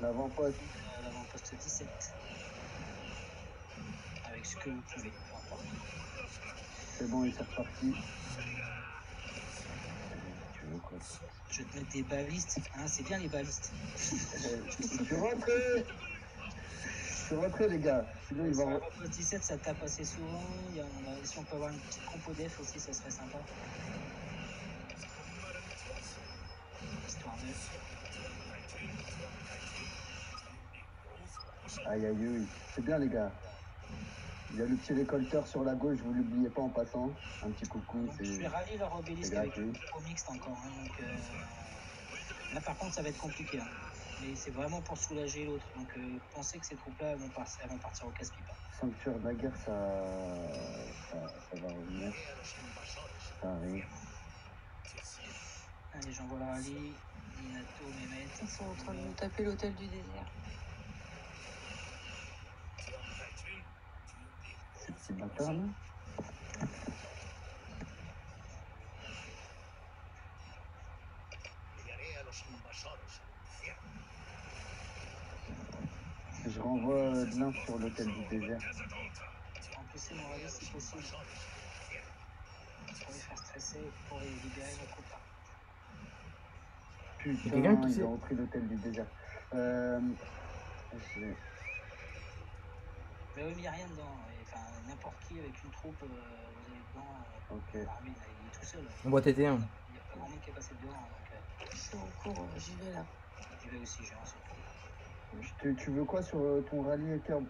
S5: L'avant-poste.
S3: l'avant-poste 17. Avec ce que vous pouvez.
S5: C'est bon, il s'est reparti. Tu veux quoi?
S3: Je vais te mettre des balistes. Hein, c'est bien les balistes.
S5: Je suis rentré les gars. Sinon il va.
S3: Sur l'avant-poste 17, ça tape assez souvent. Si on peut avoir une petite compo def aussi, ça serait sympa. Histoire de.
S5: Aïe aïe aïe. C'est bien les gars. Il y a le petit récolteur sur la gauche, vous l'oubliez pas en passant. Un petit coucou,
S3: Donc, je vais rallier leur obélisque avec une compo mixte encore. Hein, donc, là par contre ça va être compliqué. Hein. mais c'est vraiment pour soulager l'autre. Donc pensez que ces troupes-là elles vont partir au casse-pipe.
S5: Sanctuaire de la guerre, ça va revenir. Ça arrive.
S3: Allez, j'envoie la rallye. Minato, Mehmet.
S4: Ils sont en train de nous taper l'hôtel du désert.
S5: Ces petits bâtards là. Je renvoie de l'un sur l'hôtel du désert.
S3: En plus, c'est mon rallye si possible. Pour les faire stresser, pour les libérer nos copains.
S1: quelqu'un
S5: Putain,
S1: qui
S5: ils
S1: sait-
S5: ont repris l'hôtel du désert.
S3: Mais oui, mais il n'y a rien dedans. Et, enfin, n'importe qui avec une troupe, vous avez dedans.
S5: Ok.
S3: L'armée, là, il est tout seul.
S1: On voit TT1.
S3: Il n'y a pas grand monde qui est passé dedans. Donc,
S4: C'est en cours, j'y vais là.
S3: j'y vais aussi, j'ai un seul coup.
S5: Tu veux quoi sur ton rallye, Curb?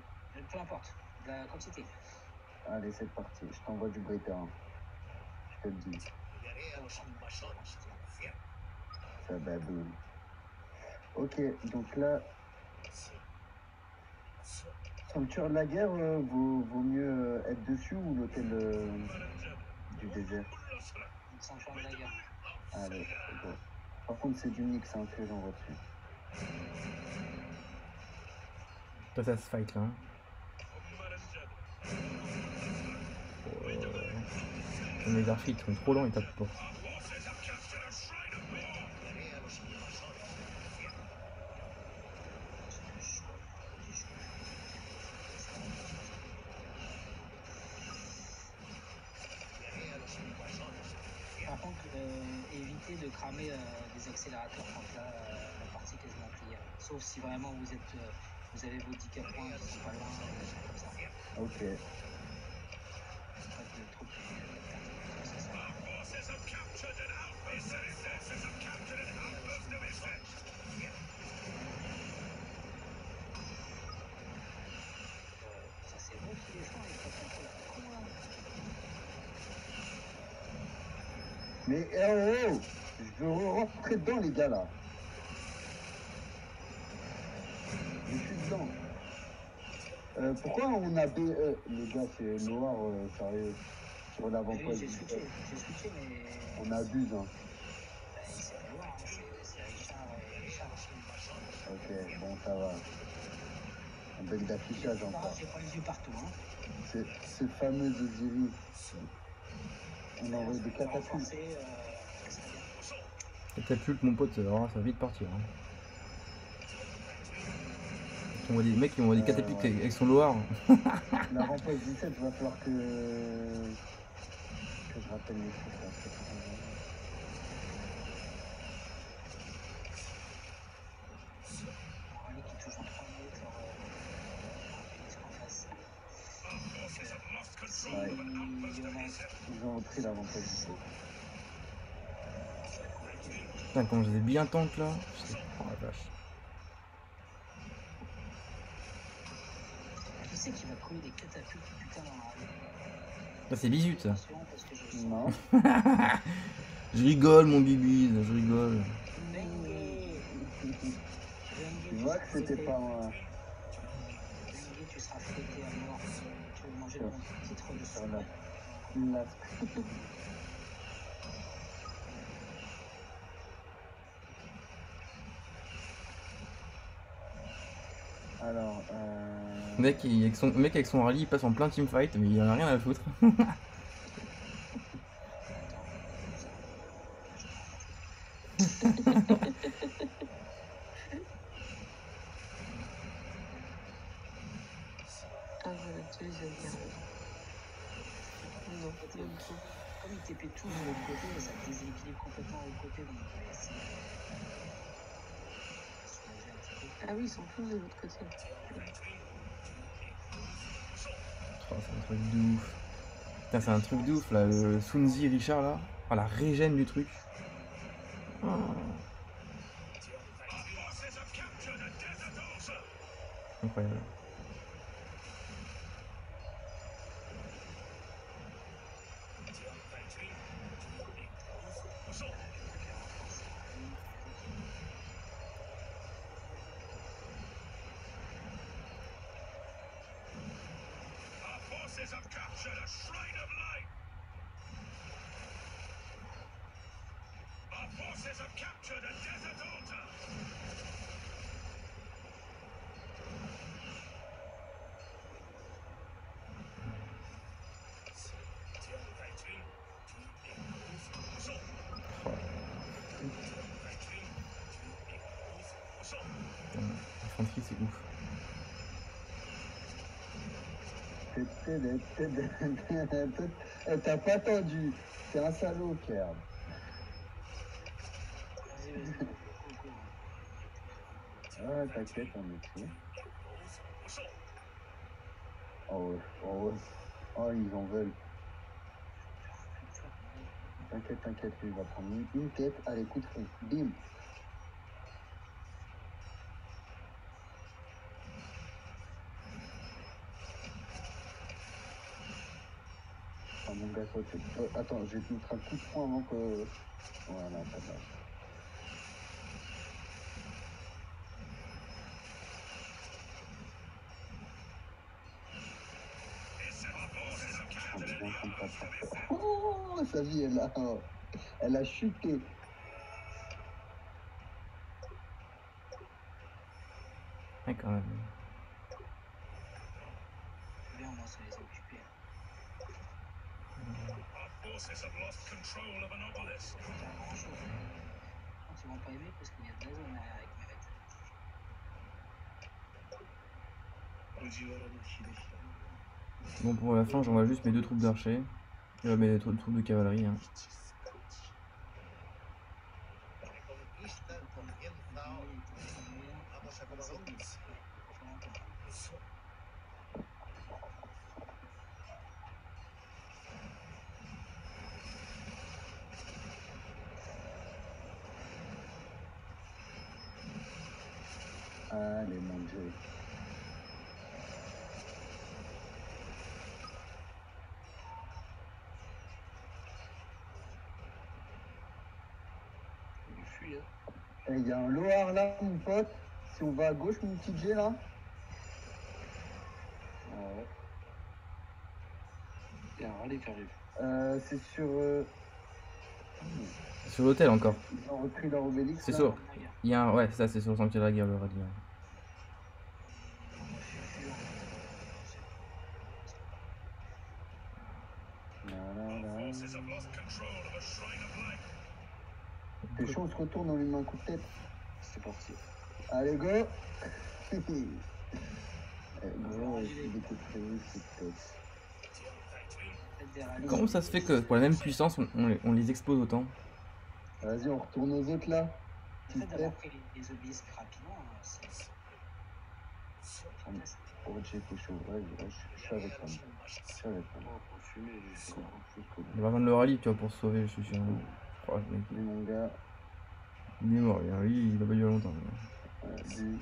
S3: Peu importe, de la quantité.
S5: Allez, c'est parti. Je t'envoie du breaker. Hein. Je te le dis. Ça baboune. Ok, donc là, sanctuaire de la guerre, vaut mieux être dessus ou l'hôtel du désert?
S3: Une sanctuaire de la guerre.
S5: Allez, go. Par contre, c'est du mix hein, que j'envoie dessus.
S1: Toi, ça se fight là. Hein. Les archers ils sont trop lents, ils tapent pas.
S3: Par contre, évitez de cramer des accélérateurs quand là, la partie est quasiment pliée. Sauf si vraiment vous avez vos 10 points qui sont pas loin, des choses comme ça.
S5: Ok.
S3: Pas de trop de c'est ça. Ça c'est bon qui défend avec pas contre la con là.
S5: Mais je veux rentrer dedans, les gars, là. Je suis dedans. Pourquoi on a BE? Les gars, c'est noir, sérieux. Sur
S3: Oui,
S5: l'avant-poste.
S3: j'ai switché, mais.
S5: On abuse, hein.
S3: C'est pas noir, hein, c'est Richard aussi.
S5: Ok, bon, ça va. Un bug d'affichage encore.
S3: J'ai pas les yeux partout, hein.
S5: Ce fameux Osiris. On envoie des catapultes.
S1: Catapulte, mon pote, alors ça va vite partir. Hein. On voit des mecs qui envoient des catapultes
S5: ouais.
S1: avec son loir.
S5: L'avant-poste 17, il va falloir que je rappelle les trucs là.
S3: Qui touche en 3 minutes leur en face.
S5: Ouais. Ils ont repris l'avant-poste 17.
S1: Putain, quand je les ai bien tank là. Oh la vache.
S3: Qui c'est qui va coller des catapultes putain dans la rue?
S1: Là c'est bisute ça.
S5: Non.
S1: Je rigole mon bibise, je rigole.
S5: Tu vois que c'était pas moi.
S3: Tu seras fouetté à mort. Tu vas manger ton titre de
S5: Sur
S3: sommet.
S5: la... Alors,
S1: Mec, avec son rallye, il passe en plein teamfight, mais il en a rien à foutre.
S4: Ah voilà, tu les as regardés. Non, même pas.
S3: Comme ils TP tous de l'autre côté, ça déséquilibre complètement de l'autre côté. Donc,
S4: Ah oui, ils sont tous de l'autre côté.
S1: Oh, c'est un truc de ouf. Putain, c'est un truc de ouf là, le Sunzi Richard là. Oh, la régène du truc. Oh. Incroyable. L'infanterie, c'est ouf.
S5: T'as pas attendu. C'est un salaud, Kerb.
S3: Vas-y, go, go.
S5: Ah, t'inquiète, on est tout. Oh ouais, oh ouais. Oh, ils en veulent. T'inquiète, lui, il va prendre une tête. Allez, coup de fond. Bim. Ah, mon gars, toi, attends, je vais te mettre un coup de fond avant que... Voilà, pas mal. Oh, sa vie, elle a chuté.
S1: Ouais, quand même.
S3: Bien, moi, ça les a occupés. C'est pas grand-chose. Ils vont pas aimer parce qu'il y a de la zone derrière avec mes
S1: Bon, pour la fin, j'envoie juste mes 2 troupes d'archers. Mes troupes de cavalerie. Hein.
S5: Allez, mon Dieu.
S2: Il fuit, hein.
S5: Et il y a un Loar là, mon pote. Si on va à gauche, mon petit G là. Ouais.
S2: Il y a un rallye qui arrive.
S5: C'est sur.
S1: Sur l'hôtel encore.
S5: Ils ont repris leur obélix.
S1: C'est
S5: là.
S1: sûr. Il y a un... Ouais, ça, c'est sur le sanctuaire de la guerre, le radis.
S5: T'es chaud, on se retourne, on lui met un coup de tête.
S2: C'est parti.
S5: Allez, go. Gros, il était prévu, coup de tête.
S1: Comment ça se fait que pour la même puissance, on les explose autant?
S5: Vas-y, on retourne aux autres là.
S3: Le fait d'avoir pris les obélisques rapidement, c'est fantastique.
S5: Oh, j'ai été chaud. Ouais, je suis avec toi. Je suis avec toi.
S2: Oh, faut fumer, lui. C'est grand.
S1: Il va vendre le rallye, tu vois, pour se sauver, je suis sûr. Oh, le mec,
S5: Mais mon gars,
S1: il est mort, lui, il va pas durer longtemps.
S5: lui,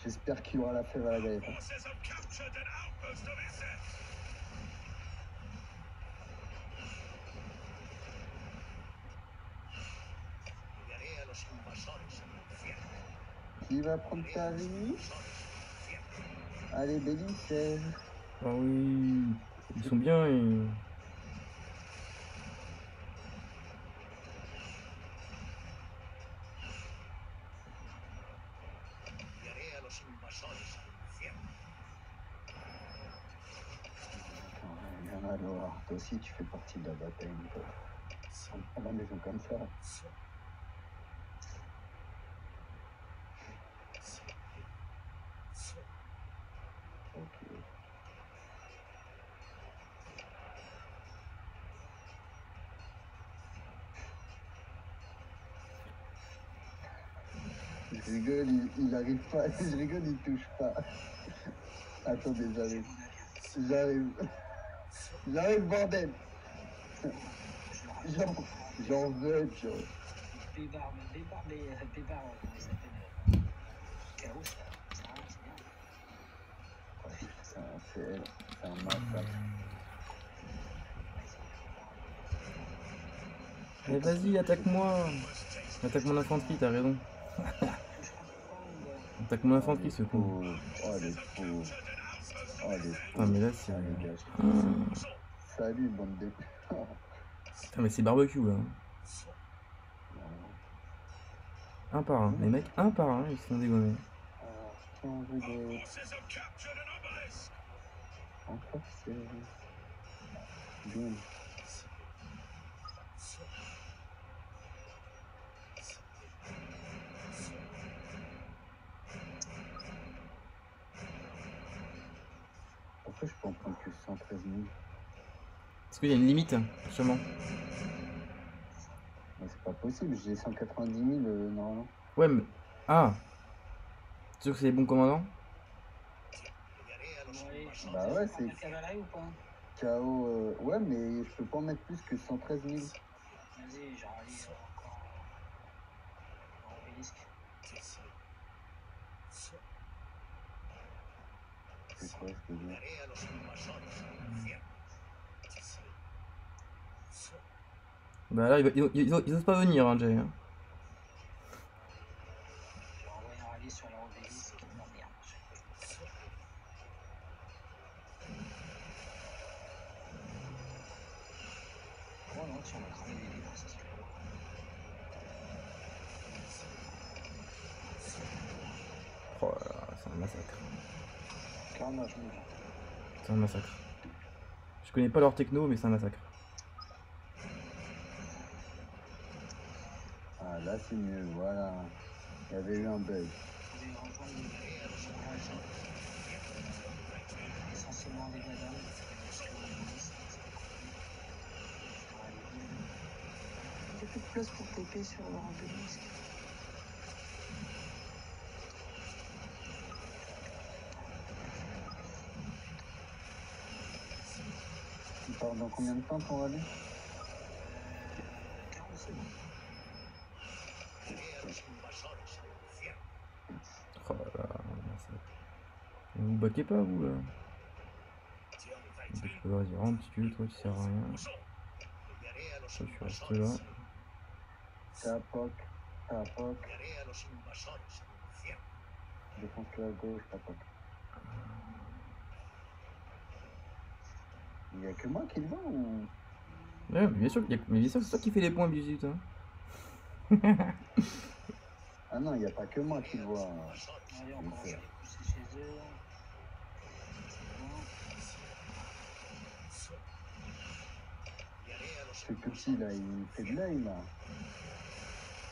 S5: j'espère qu'il aura la fève à la galette. Hein. Qui va prendre ta vie? Allez, Bélice.
S1: Ah oui, ils sont bien et...
S5: Alors, toi aussi, tu fais partie de la bataille. À la maison comme ça. Ok. Je rigole, il arrive pas. Je rigole, il touche pas. Attendez, j'arrive. J'arrive, bordel. J'en veux, tu vois.
S3: Bébar, comment il s'appelle? Chaos, c'est bien.
S5: C'est un massacre.
S1: Mais vas-y, attaque-moi! Attaque mon infanterie, t'as raison. Attaque mon infanterie, ce con.
S5: Oh, les pauvres. Oh, les pauvres.
S1: Ah, mais là, c'est...
S5: Ah, les gars, salut, bande de...
S1: Putain, mais c'est barbecue, là. Un par un. Les mecs, un par un, ils se font dégommer.
S5: Alors, si on veut des... Encore, c'est... Bien. Pourquoi je peux en prendre que 113 000?
S1: Parce qu'il y a une limite, justement.
S5: Mais c'est pas possible, j'ai 190 000 normalement.
S1: Ouais, mais. Ah! C'est sûr que c'est les bons commandants?
S5: Bah ouais, c'est
S3: La cavalerie ou pas?
S5: KO. Ouais, mais je peux pas en mettre plus que 113 000.
S3: Vas-y, j'en relis encore un obélisque.
S5: C'est quoi ce que je veux dire?
S1: Bah là, ils osent pas venir, hein, Jay. Hein.
S3: J'ai envoyé un rallye sur leur obélisque. Non, merde. Oh non, tu vas cramer des livres, c'est sûr.
S1: Oh là là, c'est un massacre.
S2: Carnage, mon gars.
S1: C'est un massacre. Je connais pas leur techno, mais c'est un massacre.
S5: Ah là c'est mieux, voilà. Il y avait eu un bug.
S3: Je vais rejoindre l'ouvrage essentiellement des gadames. Parce que l'obélisque, c'est pas compris. Sur la ville.
S4: Il n'y a plus de place pour TP sur leur obélisque.
S5: Tu pars dans combien de temps pour aller?
S3: 40 secondes.
S1: Oh là là, un massacre. Vous baquez pas, vous, là? Vas-y, rentre si tu veux, toi, tu sers à rien. Toi, tu restes là.
S5: Tapoc, tapoc. Défonce-le à gauche, tapoc. Il y a que moi qui le vois ou...
S1: Ouais, mais bien sûr, mais bien sûr, c'est toi qui fais les points, Bizut. Hein.
S5: Ah non, il n'y a pas que moi qui le vois.
S3: Allez, on commence à les pousser chez eux.
S5: Ce petit là, il fait de l'œil là.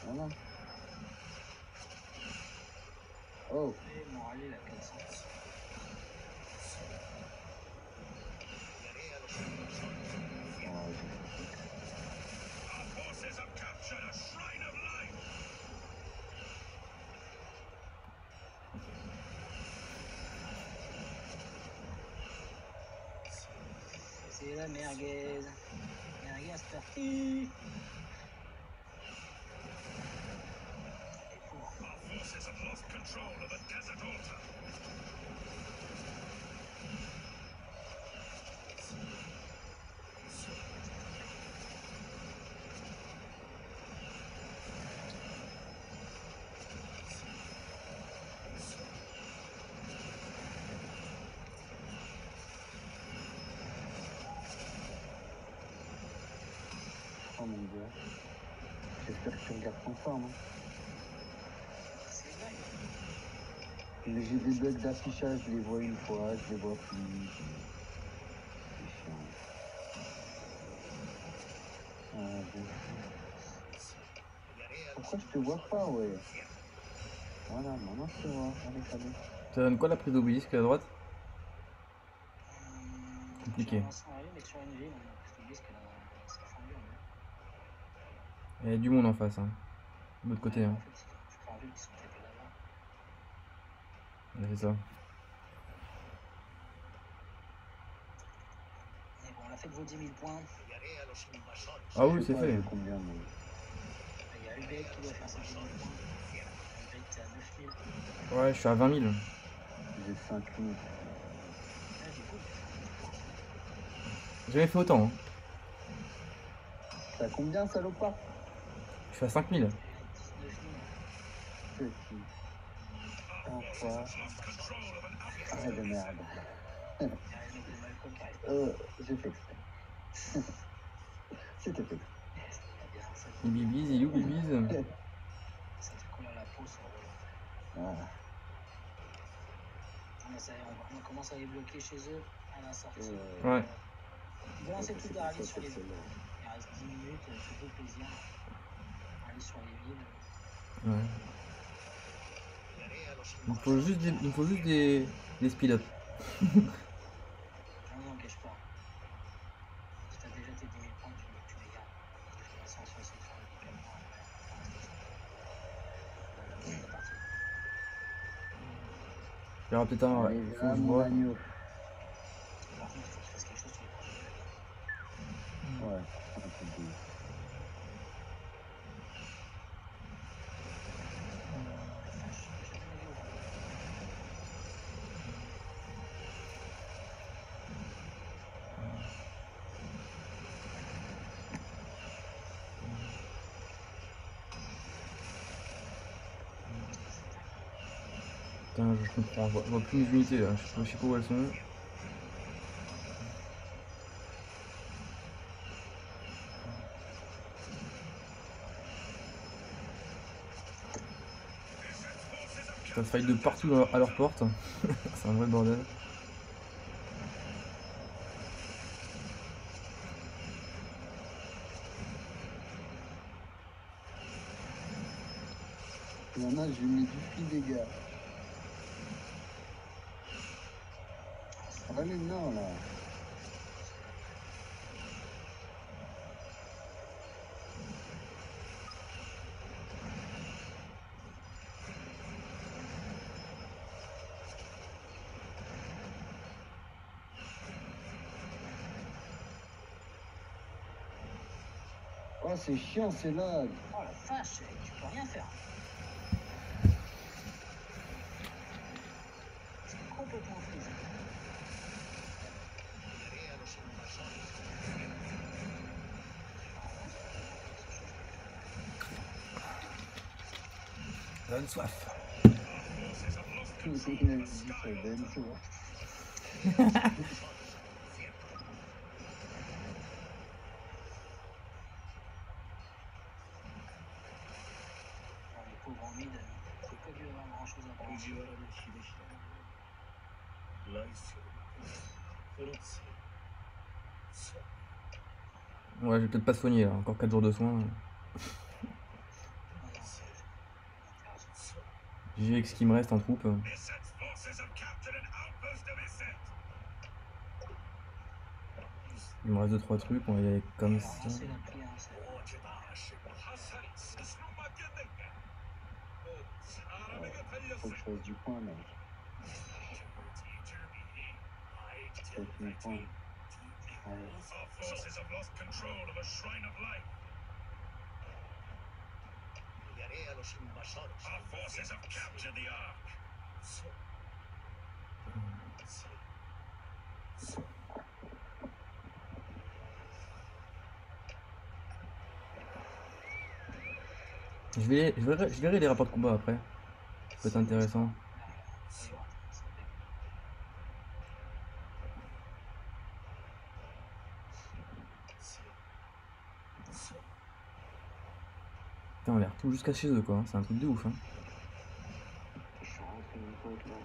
S5: Voilà. Oh,
S3: Et mon rallye, la 400.
S5: oh, j'ai fait.
S3: C'est la merguez. Merguez parti. Il faut.
S5: Oh mon dieu. J'espère que tu regardes ton forme. Hein.
S3: C'est dingue.
S5: Mais j'ai des bugs d'affichage, je les vois une fois, je les vois plus. C'est chiant. Ah, bien. Pourquoi je te vois pas, ouais? Voilà, maintenant je te vois. Allez, salut.
S1: Ça donne quoi la prise d'obélisque à droite? Compliqué.
S3: J'ai lancé un rallye, mais sur une ville, on a plus l'obélisque, c'est fendu.
S1: Il y a du monde en face, hein. De l'autre côté, hein.
S3: En fait, je crois en ville qui sont tapés là-bas.
S1: Ouais, c'est ça.
S3: Mais bon, on a fait de vos 10 000 points.
S1: Ah oui,
S5: Je sais
S1: c'est
S5: pas,
S1: fait.
S5: j'ai combien, mais...
S3: Il y a Ubek qui doit faire ses 10 000 points. Ubek, t'es à 9 000.
S1: Ouais, je suis à 20 000.
S5: J'ai 5 000.
S3: Là, du coup,
S1: J'ai jamais fait autant, hein.
S5: T'as combien, salopard?
S1: Je suis à 5 000.
S3: 19 000.
S5: Petit. Enfin. Ah, de merde.
S3: Il y a les mecs de Malcolm qui arrivent.
S5: J'ai fait exprès. C'était fait exprès.
S3: C'était bien, ça.
S1: Il bibize, il ou bibize.
S3: Ça fait combien
S5: Ah,
S3: Mais ça y est, on commence à les bloquer chez eux à la sortie.
S1: Ouais.
S3: On peut lancer tout
S2: c'est
S3: aller sur les
S2: ça,
S3: villes. Il reste 10 minutes, faites-vous plaisir. Aller sur les villes.
S1: Ouais. Il me faut juste des speed up.
S3: Non, n'engage pas. Si t'as déjà tes 10 000 points, tu les gardes. Sans essayer de faire le décalage après. C'est parti.
S1: Il y aura peut-être un.
S5: allez,
S1: Faut
S5: là,
S1: que je
S5: mon
S1: vois.
S5: agneau.
S3: Par contre, il faut que tu fasses quelque chose sur les premiers degrés.
S5: Ouais, un truc de ouf.
S3: Vache, j'ai jamais vu autant.
S1: Putain, je comprends. Je vois plus mes unités là. Je sais pas où elles sont. Ça fight de partout à leur porte. C'est un vrai bordel.
S5: Il y en a, je lui mets du free dégâts. Allez, non, là. Oh, c'est chiant, c'est là.
S3: Oh la vache, tu peux rien faire. C'est complètement freeze.
S1: Ça donne soif.
S5: Il a dit ça donne soif.
S3: Les pauvres en mid, c'est pas dû avoir grand chose à brancher.
S1: Ouais, je vais peut-être pas soigner là. Encore 4 jours de soins. J'ai avec ce qui me reste en troupe. Il me reste 2-3 trucs. On va y aller comme ça.
S3: C'est l'appli, hein, c'est
S5: Faut que je fasse du point, là. Avec mes points. Allez.
S1: Je verrai les rapports de combat après. Ça peut être intéressant. Putain, on les retrouve jusqu'à chez eux quoi. C'est un truc de ouf. Hein.
S2: Je suis rentré dans le code là.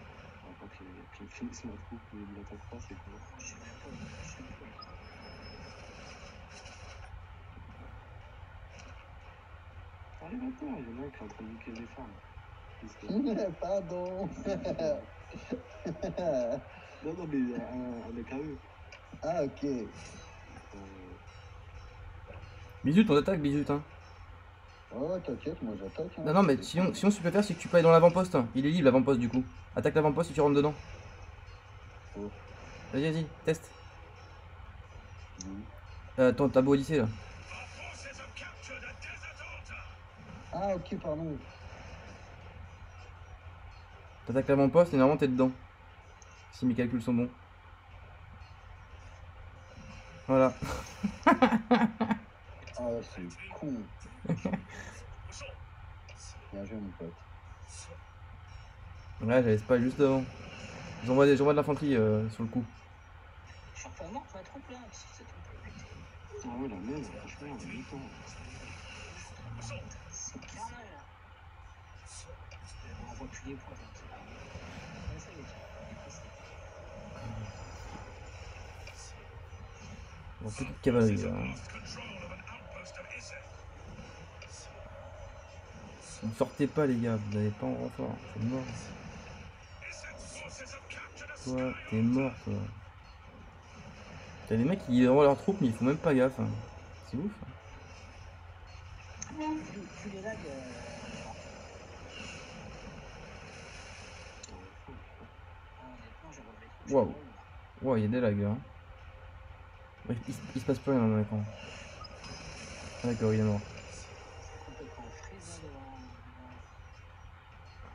S2: Avant qu'il finisse ma troupe, il ne l'attaque pas, c'est quoi?
S3: Je sais même pas où je suis.
S2: Allez, va-t'en, il y en a un qui est en train de niquer les femmes.
S5: Pardon.
S2: Non, mais un mec à eux.
S5: Ah, ok.
S1: Bisut, on attaque, bisut. Hein.
S5: Oh, t'inquiète, moi j'attaque. Hein.
S1: Non, mais sinon, ce que tu peux faire, c'est que tu peux aller dans l'avant-poste. Il est libre l'avant-poste du coup. Attaque l'avant-poste et tu rentres dedans.
S5: Oh.
S1: Vas-y, teste.
S5: Oui.
S1: Ta beau lycée là.
S5: Ah, ok, pardon.
S1: T'attaques l'avant-poste et normalement t'es dedans. Si mes calculs sont bons. Voilà.
S5: Ah, c'est con. Bien joué, mon pote.
S1: Ouais, j'avais pas juste devant. J'envoie de l'infanterie sur le coup.
S3: Je suis pas mort, ma troupe là, parce que cette troupe est pétée.
S2: Ah ouais, la même, franchement, en même temps.
S3: C'est carnage. On faut appuyer les points. Ouais, ça y est, il est passé.
S1: Bon, petite cavalerie là. Hein. Vous sortez pas les gars, vous n'avez pas en renfort, c'est mort. Toi, t'es mort toi. T'as des mecs qui envoient leurs troupes mais ils font même pas gaffe. Hein. C'est ouf.
S3: Plus les lags, honnêtement, j'ai relevé trop de
S1: Waouh.
S3: choses.
S1: Wow, il y a des lags hein. Ouais, il se passe plus rien dans mon écran. Ah, d'accord, il est mort.
S3: Complètement freeze devant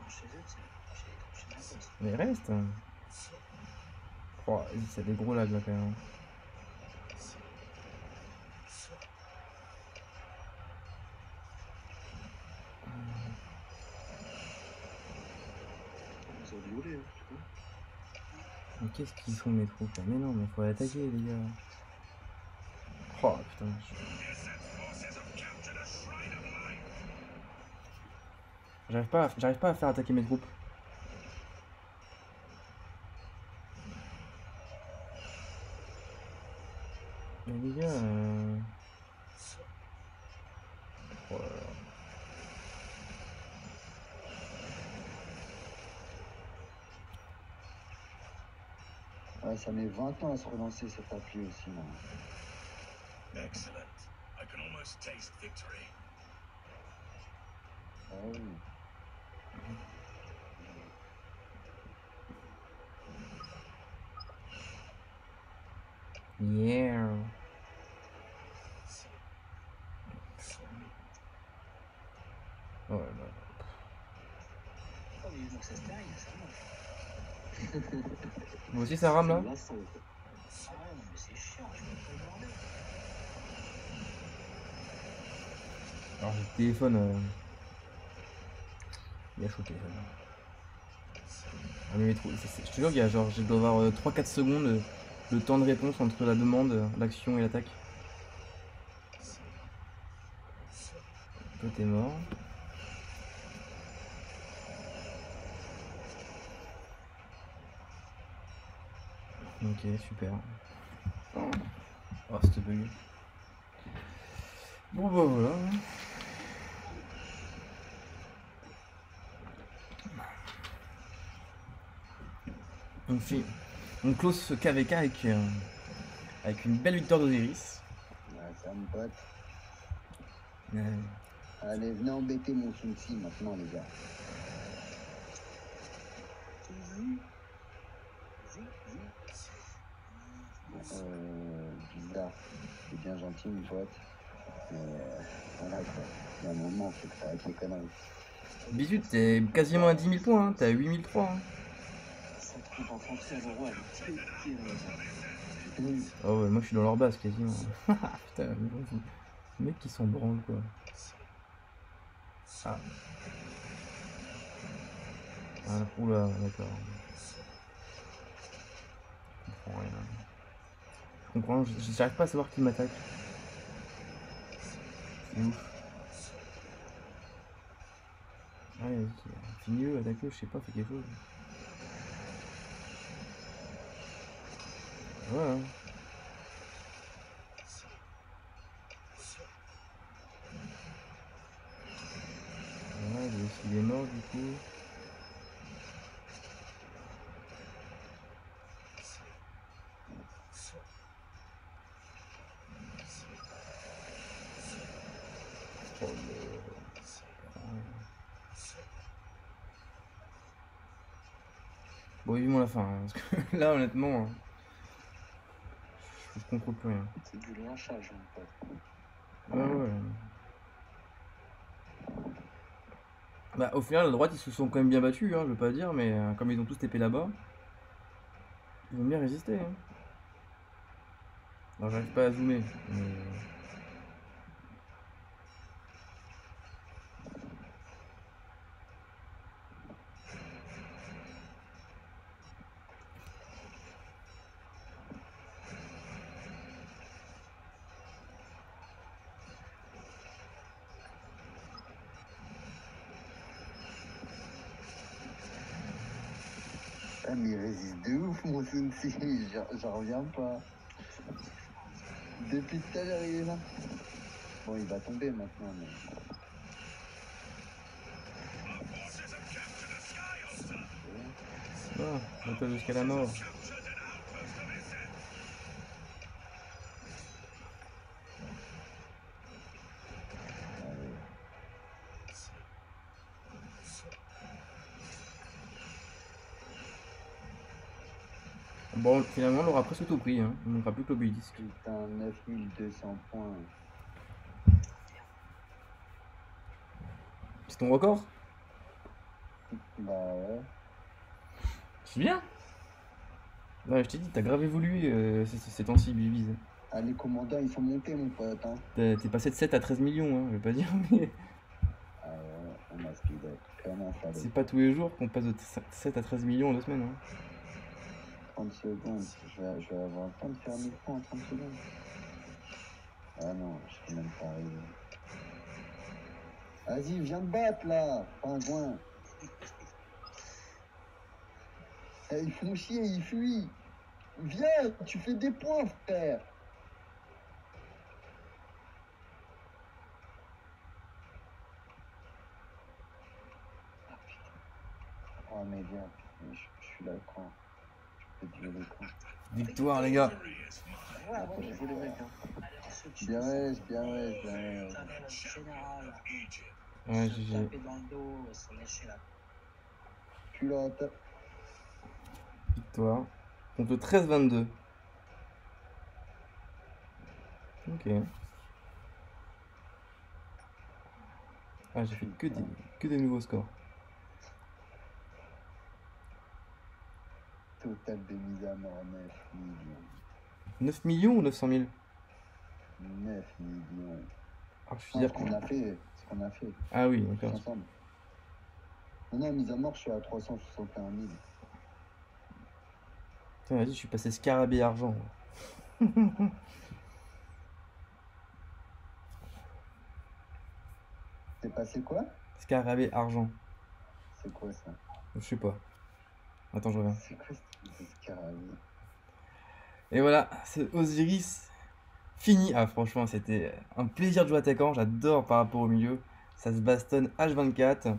S3: chez eux, chez ma pote.
S1: Mais reste. Hein. Oh, c'est des gros lags là quand même.
S2: Ils ont violé, hein, putain.
S1: Mais qu'est-ce qu'ils font mes troupes là? Mais non, mais faut attaquer les gars. Oh putain. J'arrive pas à faire attaquer mes troupes. Mais les gars. Oh là là.
S5: Ouais, ça met 20 ans à se relancer cette appli aussi. Là.
S6: Excellent. I can almost taste victory.
S5: Ah oui.
S1: Yeah. Oh là là.
S3: Oh, mais donc ça se termine, ça monte.
S1: Vous aussi ça rame là?
S2: C'est lassant, quoi.
S3: Ah ouais, non, mais c'est chiant, je peux pas le bordel.
S1: Alors j'ai le téléphone. Il a chaud le téléphone. Ah, mais je te jure qu'il y a genre, je dois avoir 3-4 secondes le temps de réponse entre la demande, l'action et l'attaque. Toi t'es mort. Ok, super. Oh, c'était bug. Bon bah voilà. On close ce KVK avec une belle victoire d'Osiris.
S5: Ouais, ça me pote.
S1: Ouais.
S5: Allez, venez embêter mon Sunsi maintenant, les gars. Bizarre. C'est bien gentil, mon pote. Mais voilà quoi. Il y a un moment, faut que ça arrête les conneries.
S1: Bisu, t'es quasiment à 10 000 points, hein. T'es à 8003. Hein.
S2: Cette troupe infanterie à l'euro, elle est pétée.
S1: Oh ouais, moi je suis dans leur base quasiment. Putain, les mecs qui sont branles quoi. Ah. Ah, oula, d'accord. Je comprends rien. Je comprends, j'arrive pas à savoir qui m'attaque. C'est ouf. Allez, vas-y, finis-le, attaque-le, je sais pas, fais quelque chose. Ouais, hein. Ouais, il est mort du coup. Oh, bon, vivement la fin, hein, parce que là, honnêtement, je contrôle plus rien.
S2: C'est du lynchage, mon pote.
S1: Ouais, ouais. Bah, au final, à droite, ils se sont quand même bien battus, hein, je veux pas dire, mais comme ils ont tous TP là-bas, ils ont bien résisté. Hein. Alors, j'arrive pas à zoomer, mais...
S5: Ah, mais il résiste de ouf, mon Sunsi. J'en reviens pas. Depuis tout à l'heure, il est là. Bon, il va tomber maintenant, mais...
S1: Ah, battle jusqu'à la mort. Bon, finalement, on l'aura presque tout pris, hein. Il ne manquera plus que l'obélisque.
S5: Putain, 9200 points.
S1: C'est ton record?
S5: Bah ouais.
S1: C'est bien. Ouais, je t'ai dit, t'as grave évolué ces temps-ci, Bibiz.
S5: Ah, les commandants, ils sont montés, mon pote. Hein.
S1: T'es passé de 7 à 13 millions, hein, je vais pas dire, mais
S5: Ah ouais, on a speed up. Comment faire
S1: c'est pas tous les jours qu'on passe de 7 à 13 millions en 2 semaines. Hein.
S5: 30 secondes. Je vais avoir le temps de faire 1000 points en 30 secondes. Ah non, je suis même pas arrivé. Vas-y, viens te battre là, pingouin. Eh, ils font chier, ils fuient. Viens, tu fais des points, frère. Oh mais viens, je suis là quand. Je peux tuer le camp.
S1: Victoire, les gars.
S3: Ouais,
S5: Après,
S3: ouais,
S5: je les mecs, hein.
S3: allez, ceux qui
S5: Bien
S3: sont-
S5: ouais, bien ouais, bien ouais.
S3: Putain, mais le général,
S1: Ouais,
S3: se
S1: GG.
S3: taper dans le dos, se lécher là.
S5: Culotte.
S1: Victoire. Contre 13-22. Ok. Ah, j'ai fait que des nouveaux scores.
S5: Total de mise à mort, 9 millions.
S1: 9 millions ou 900 000?
S5: 9 millions.
S1: Ah, je suis
S5: C'est
S1: dire.
S5: ce qu'on a fait. Ce qu'on a fait.
S1: Ah oui,
S5: Tous
S1: d'accord.
S5: ensemble. Non, mise à mort, je suis à 361 000.
S1: Putain, vas-y, je suis passé scarabée argent.
S5: T'es passé quoi?
S1: Scarabée argent.
S5: C'est quoi ça?
S1: Je sais pas. Attends, je reviens.
S5: C'est quoi ce truc de scarabée?
S1: Et voilà, c'est Osiris fini. Ah, franchement, c'était un plaisir de jouer attaquant. J'adore par rapport au milieu. Ça se bastonne H24.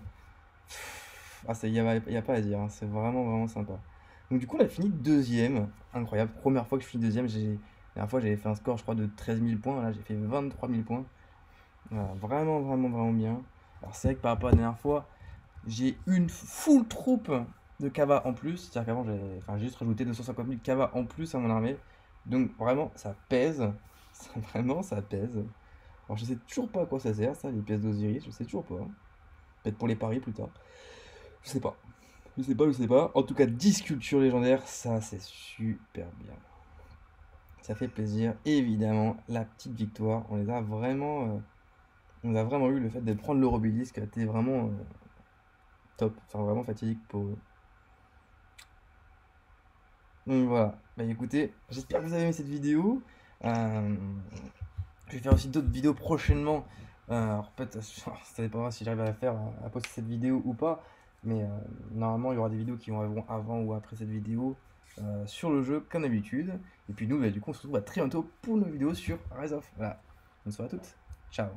S1: Ah, il n'y a pas à dire. Hein. C'est vraiment, vraiment sympa. Donc, du coup, on a fini deuxième. Incroyable. Première fois que je finis deuxième. La dernière fois, j'avais fait un score, je crois, de 13 000 points. Là, j'ai fait 23 000 points. Voilà, vraiment, vraiment, vraiment bien. Alors, c'est vrai que par rapport à la dernière fois, j'ai une full troupe de Kava en plus. C'est-à-dire qu'avant, j'ai juste rajouté 250 000 Kava en plus à mon armée. Donc, vraiment, ça pèse. Vraiment, ça pèse. Alors, je sais toujours pas à quoi ça sert, ça, les pièces d'Osiris. Je sais toujours pas. Peut-être pour les paris plus tard. Je sais pas. Je sais pas. En tout cas, 10 cultures légendaires, ça, c'est super bien. Ça fait plaisir. Et évidemment, la petite victoire. On a vraiment eu le fait de prendre l'Eurobilisque. A été vraiment top. Enfin, vraiment fatidique pour eux. Donc voilà. Bah écoutez, j'espère que vous avez aimé cette vidéo. Je vais faire aussi d'autres vidéos prochainement. Alors peut-être, ça dépendra si j'arrive à la faire, à poster cette vidéo ou pas. Mais normalement, il y aura des vidéos qui vont avant ou après cette vidéo sur le jeu, comme d'habitude. Et puis nous, bah, du coup, on se retrouve à très bientôt pour une vidéo sur Rise of. Voilà. Bonne soirée à toutes. Ciao.